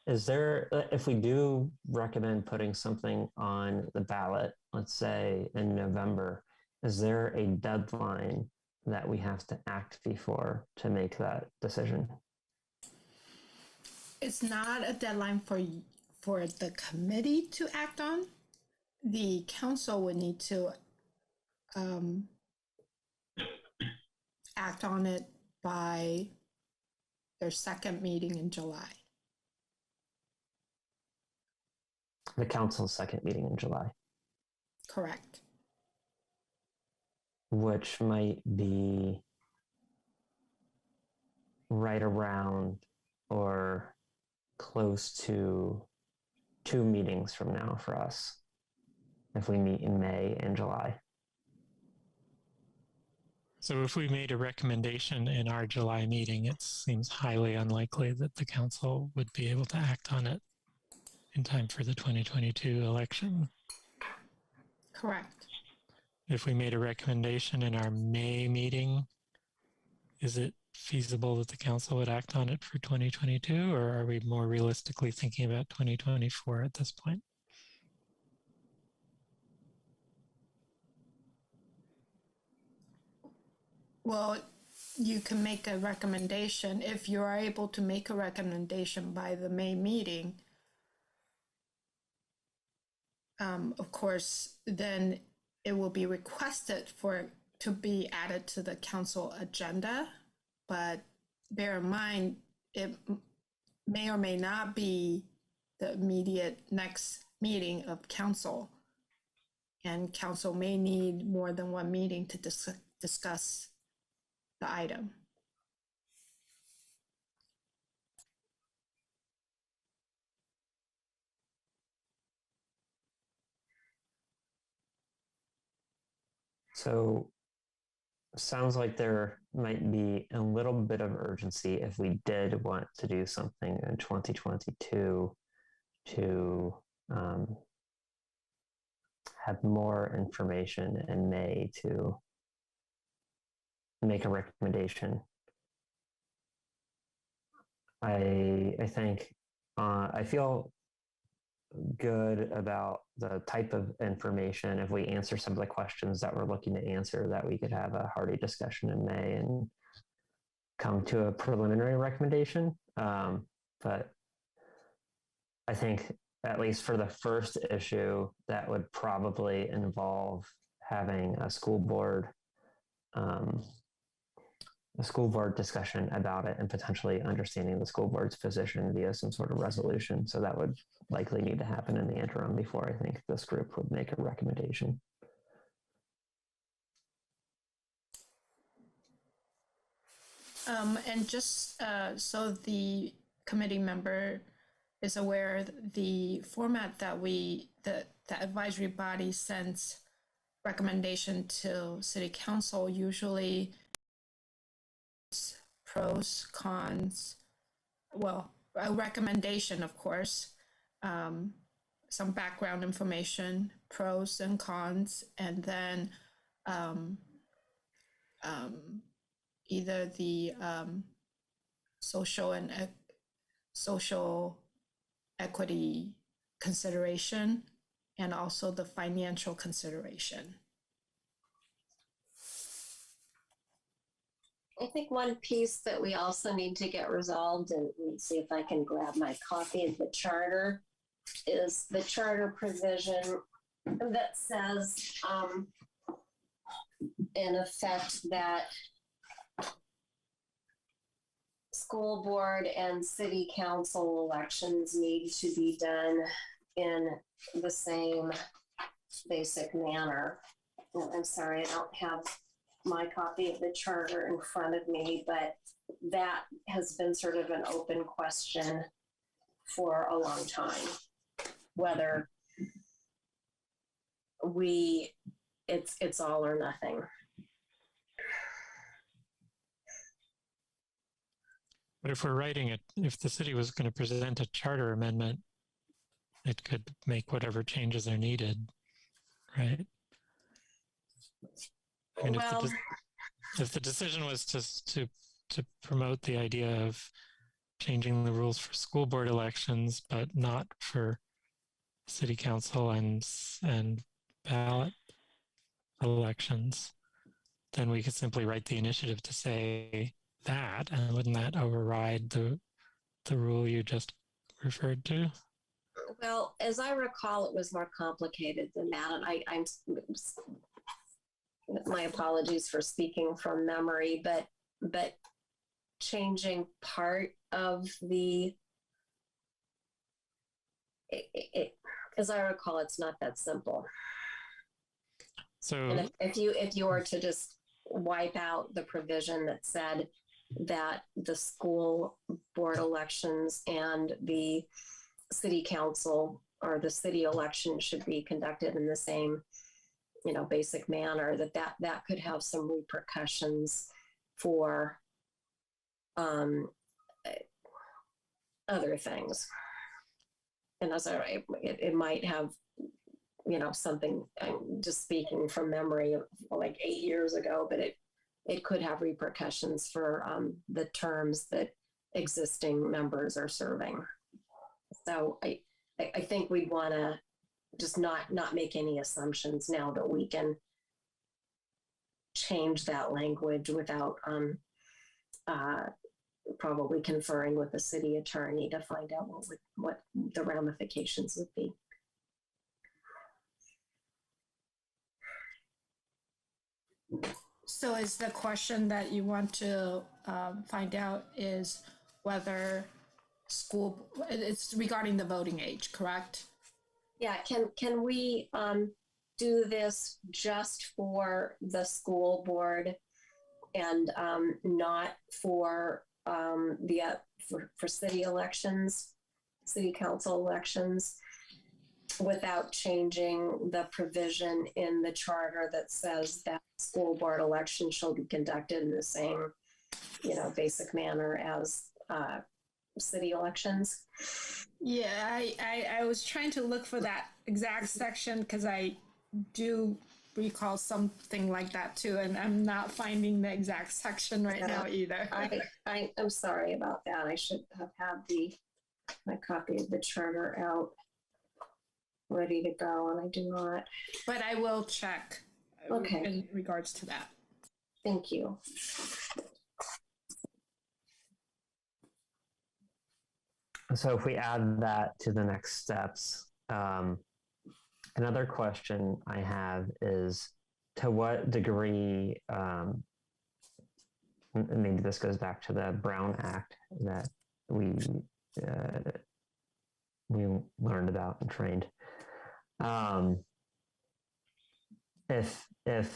is there, if we do recommend putting something on the ballot, let's say in November, is there a deadline that we have to act before to make that decision? It's not a deadline for the committee to act on. The council would need to act on it by their second meeting in July. The council's second meeting in July. Correct. Which might be right around or close to 2 meetings from now for us, if we meet in May and July. So if we made a recommendation in our July meeting, it seems highly unlikely that the council would be able to act on it in time for the 2022 election. Correct. If we made a recommendation in our May meeting, is it feasible that the council would act on it for 2022, or are we more realistically thinking about 2024 at this point? Well, you can make a recommendation. If you are able to make a recommendation by the May meeting, of course, then it will be requested to be added to the council agenda. But bear in mind, it may or may not be the immediate next meeting of council. And council may need more than one meeting to discuss the item. So sounds like there might be a little bit of urgency if we did want to do something in 2022 to have more information in May to make a recommendation. I think I feel good about the type of information. If we answer some of the questions that we're looking to answer, that we could have a hearty discussion in May and come to a preliminary recommendation. But I think at least for the first issue, that would probably involve having a school board discussion about it and potentially understanding the school board's position via some sort of resolution. So that would likely need to happen in the interim before I think this group would make a recommendation. And just so the committee member is aware, the format that the advisory body sends recommendation to city council usually pros, cons, well, a recommendation, of course, some background information, pros and cons, and then either the social equity consideration and also the financial consideration. I think one piece that we also need to get resolved, and let me see if I can grab my copy of the charter, is the charter provision that says, in effect, that school board and city council elections need to be done in the same basic manner. I'm sorry, I don't have my copy of the charter in front of me, but that has been sort of an open question for a long time, whether it's all or nothing. But if we're writing it, if the city was going to present a charter amendment, it could make whatever changes are needed, right? I mean, Well, if the decision was to promote the idea of changing the rules for school board elections, but not for city council and ballot elections, then we could simply write the initiative to say that, and wouldn't that override the rule you just referred to? well, as I recall, it was more complicated than that, and I'm my apologies for speaking from memory, but changing part of the, as I recall, it's not that simple. So and if you were to just wipe out the provision that said that the school board elections and the city council or the city election should be conducted in the same, basic manner, that could have some repercussions for other things. And as it might have, something, I'm just speaking from memory of like 8 years ago, but it could have repercussions for the terms that existing members are serving. So I think we'd want to just not make any assumptions now that we can change that language without probably conferring with the city attorney to find out what the ramifications would be. So is the question that you want to find out is whether it's regarding the voting age, correct? Yeah, can we do this just for the school board and not for for city elections, city council elections, without changing the provision in the charter that says that school board elections shall be conducted in the same, basic manner as city elections. Yeah, I was trying to look for that exact section because I do recall something like that too, and I'm not finding the exact section right now either. I'm sorry about that. I should have had my copy of the charter out ready to go, and I do not. But I will check in regards to that. Thank you. So if we add that to the next steps, another question I have is, to what degree, maybe this goes back to the Brown Act that we learned about and trained. If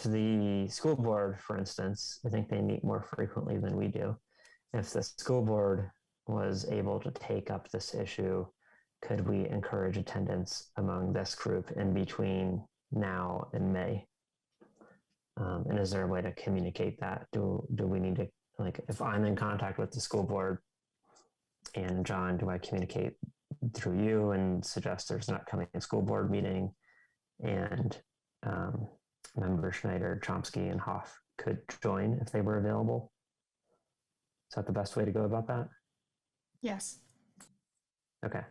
the school board, for instance, I think they meet more frequently than we do. If the school board was able to take up this issue, could we encourage attendance among this group in between now and May? And is there a way to communicate that? Do we need to, like, if I'm in contact with the school board and John, do I communicate through you and suggest there's an upcoming school board meeting, and member Schneider, Chomsky, and Hoff could join if they were available? Is that the best way to go about that? Yes. Okay.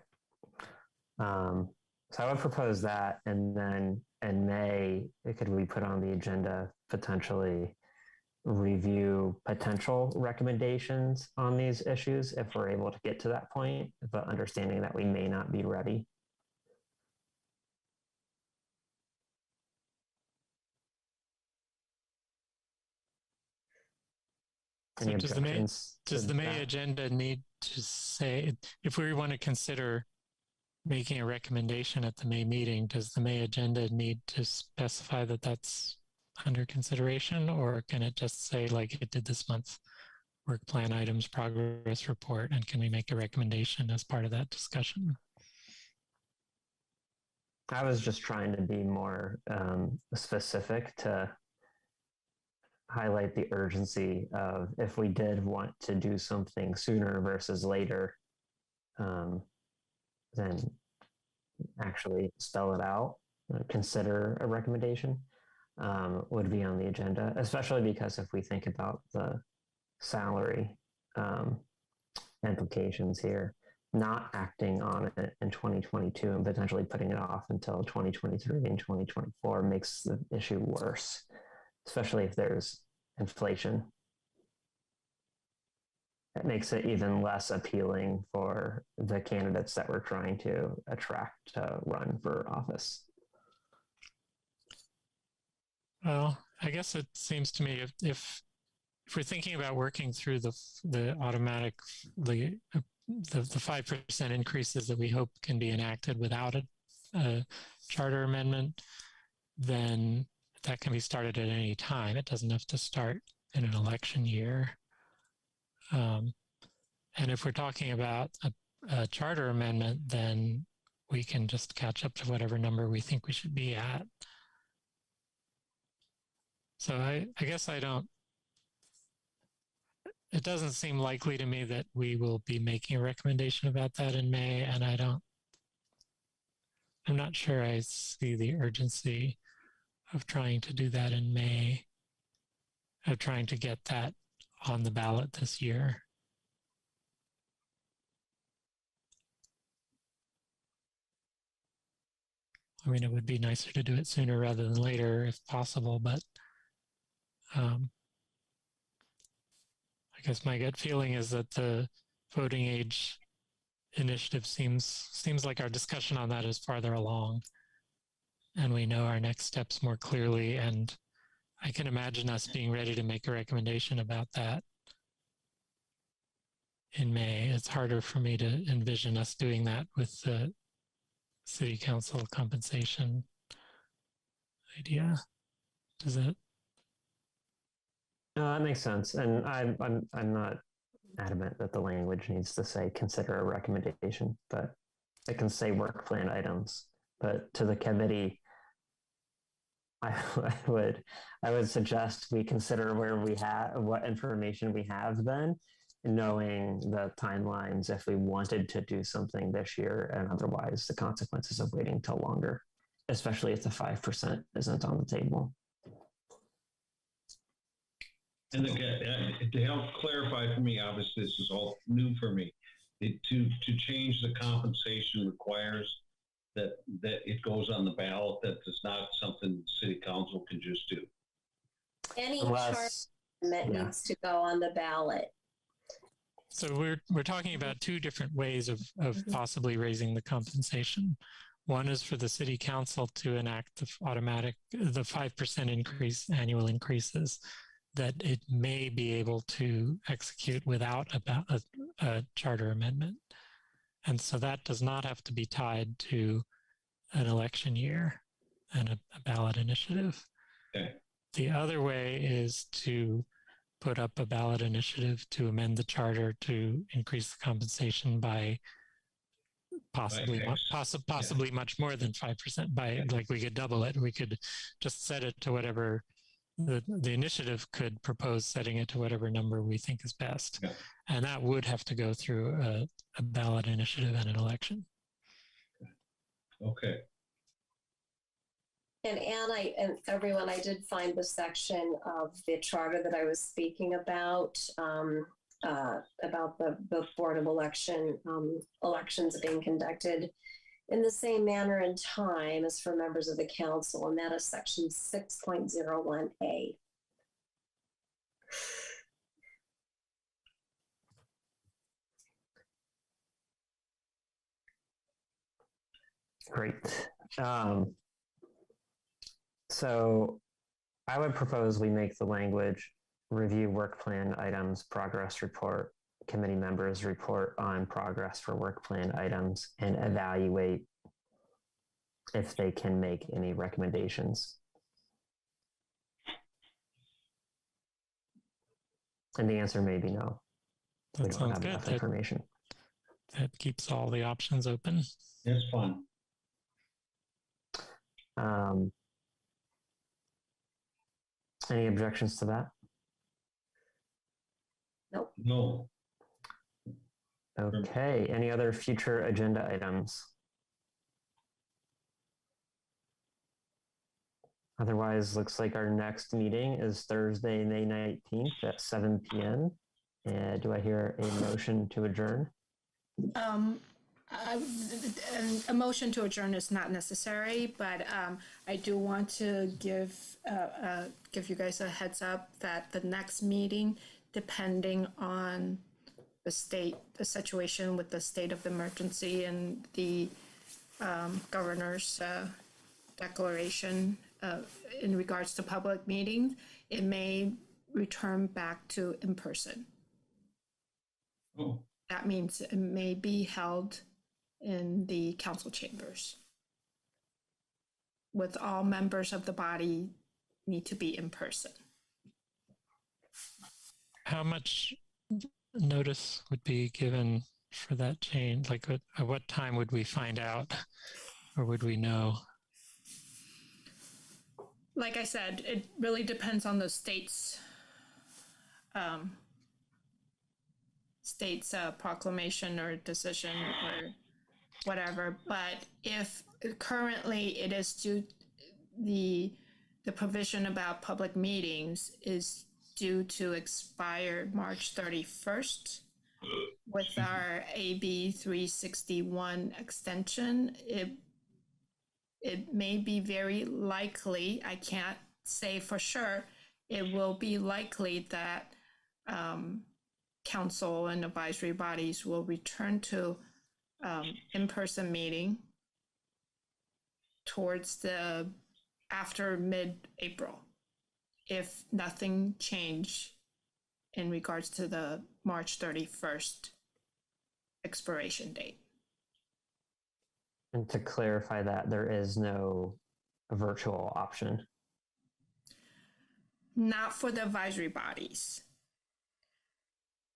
So I would propose that, and then in May, could we put on the agenda potentially review potential recommendations on these issues if we're able to get to that point, but understanding that we may not be ready? So does the May agenda need to say, if we want to consider making a recommendation at the May meeting, does the May agenda need to specify that that's under consideration, or can it just say, like it did this month, work plan items, progress report, and can we make a recommendation as part of that discussion? I was just trying to be more specific to highlight the urgency of, if we did want to do something sooner versus later, then actually spell it out, consider a recommendation would be on the agenda, especially because if we think about the salary implications here, not acting on it in 2022 and potentially putting it off until 2023 and 2024 makes the issue worse, especially if there's inflation. It makes it even less appealing for the candidates that we're trying to attract to run for office. Well, I guess it seems to me if we're thinking about working through the automatic, the 5% increases that we hope can be enacted without a charter amendment, then that can be started at any time. It doesn't have to start in an election year. And if we're talking about a charter amendment, then we can just catch up to whatever number we think we should be at. So I guess it doesn't seem likely to me that we will be making a recommendation about that in May, and I'm not sure I see the urgency of trying to do that in May, of trying to get that on the ballot this year. I mean, it would be nicer to do it sooner rather than later if possible, but I guess my gut feeling is that the voting age initiative seems like our discussion on that is farther along, and we know our next steps more clearly, and I can imagine us being ready to make a recommendation about that in May. It's harder for me to envision us doing that with the city council compensation idea. Does it? No, that makes sense, and I'm not adamant that the language needs to say consider a recommendation, but it can say work plan items. But to the committee, I would suggest we consider what information we have then, knowing the timelines if we wanted to do something this year, and otherwise the consequences of waiting till longer, especially if the 5% isn't on the table. And to help clarify for me, obviously this is all new for me. To change the compensation requires that it goes on the ballot. That is not something city council can just do. Any charter amendment needs to go on the ballot. So we're talking about two different ways of possibly raising the compensation. One is for the city council to enact the 5% increase, annual increases that it may be able to execute without a charter amendment. And so that does not have to be tied to an election year and a ballot initiative. Okay. The other way is to put up a ballot initiative to amend the charter to increase the compensation by possibly much more than 5%. By like we could double it. We could just set it to whatever the initiative could propose, setting it to whatever number we think is best. Yeah. And that would have to go through a ballot initiative and an election. Okay. And Anne, and everyone, I did find the section of the charter that I was speaking about the Board of elections being conducted in the same manner and time as for members of the council, and that is section 6.01A. Great. So I would propose we make the language review work plan items, progress report, committee members report on progress for work plan items, and evaluate if they can make any recommendations. And the answer may be no. That sounds good. Information. That keeps all the options open. That's fun. Any objections to that? Nope. No. Okay. Any other future agenda items? Otherwise, looks like our next meeting is Thursday, May 19th at 7 p.m. And do I hear a motion to adjourn? A motion to adjourn is not necessary, but I do want to give you guys a heads up that the next meeting, depending on the situation with the state of emergency and the governor's declaration in regards to public meetings, it may return back to in person. Oh. That means it may be held in the council chambers, with all members of the body need to be in person. How much notice would be given for that change? Like at what time would we find out, or would we know? Like I said, it really depends on the state's proclamation or decision or whatever. But if currently it is due, the provision about public meetings is due to expire March 31st. With our AB 361 extension, it may be very likely, I can't say for sure, it will be likely that council and advisory bodies will return to in-person meeting towards after mid-April, if nothing changed in regards to the March 31st expiration date. And to clarify that, there is no virtual option. Not for the advisory bodies.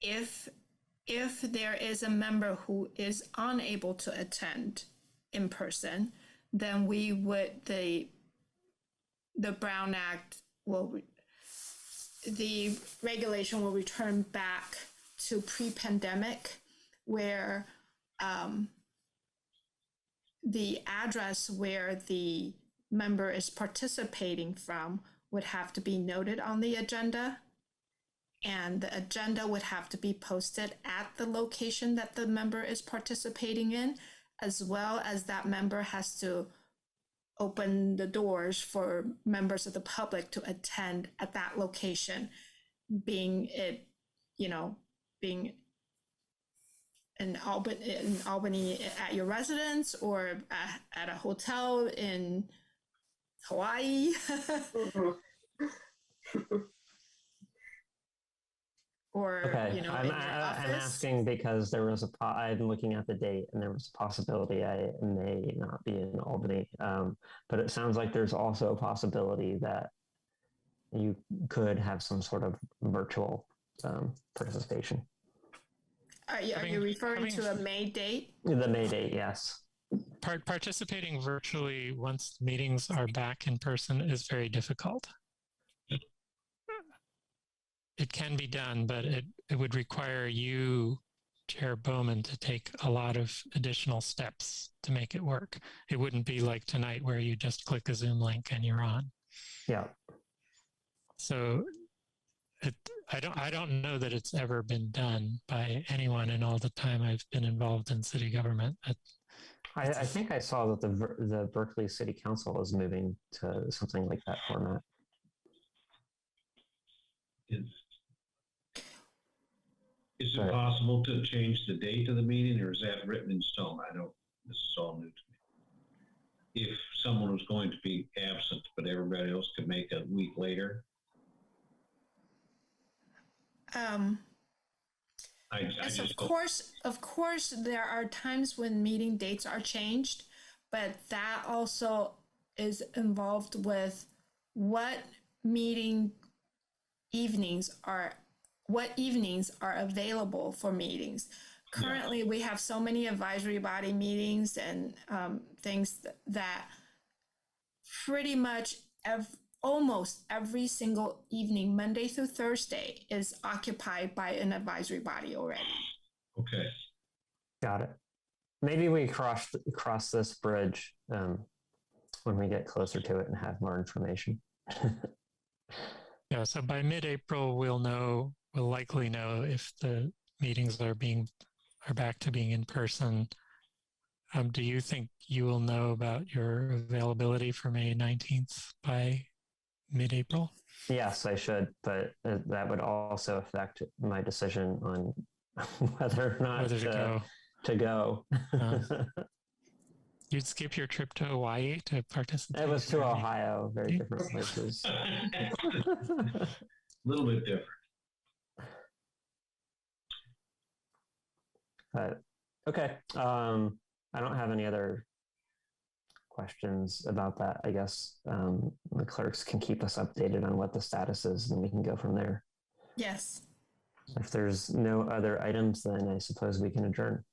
If there is a member who is unable to attend in person, then we would, the Brown Act the regulation will return back to pre-pandemic, where the address where the member is participating from would have to be noted on the agenda, and the agenda would have to be posted at the location that the member is participating in, as well as that member has to open the doors for members of the public to attend at that location, being it, being in Albany at your residence, or at a hotel in Hawaii. Or, Okay, in I'm your office. asking because I'm looking at the date, and there was a possibility I may not be in Albany. But it sounds like there's also a possibility that you could have some sort of virtual participation. Are you referring to a May date? The May date, yes. Participating virtually once meetings are back in person is very difficult. It can be done, but it would require you, Chair Bowman, to take a lot of additional steps to make it work. It wouldn't be like tonight where you just click a Zoom link and you're on. Yeah. So I don't know that it's ever been done by anyone in all the time I've been involved in city government. I think I saw that the Berkeley City Council is moving to something like that format. Is it possible to change the date of the meeting, or is that written in stone? This is all new to me. If someone was going to be absent, but everybody else could make a week later? Yes, of course, there are times when meeting dates are changed, but that also is involved with what evenings are available for meetings. Currently, we have so many advisory body meetings and things that pretty much almost every single evening, Monday through Thursday, is occupied by an advisory body already. Okay. Got it. Maybe we cross this bridge when we get closer to it and have more information. Yeah, so by mid-April, we'll likely know if the meetings are back to being in person. Do you think you will know about your availability for May 19th by mid-April? Yes, I should, but that would also affect my decision on whether or not to go. You'd skip your trip to Hawaii to participate? It was to Ohio, very different places. A little bit different. But okay, I don't have any other questions about that. I guess the clerks can keep us updated on what the status is, and we can go from there. Yes. If there's no other items, then I suppose we can adjourn.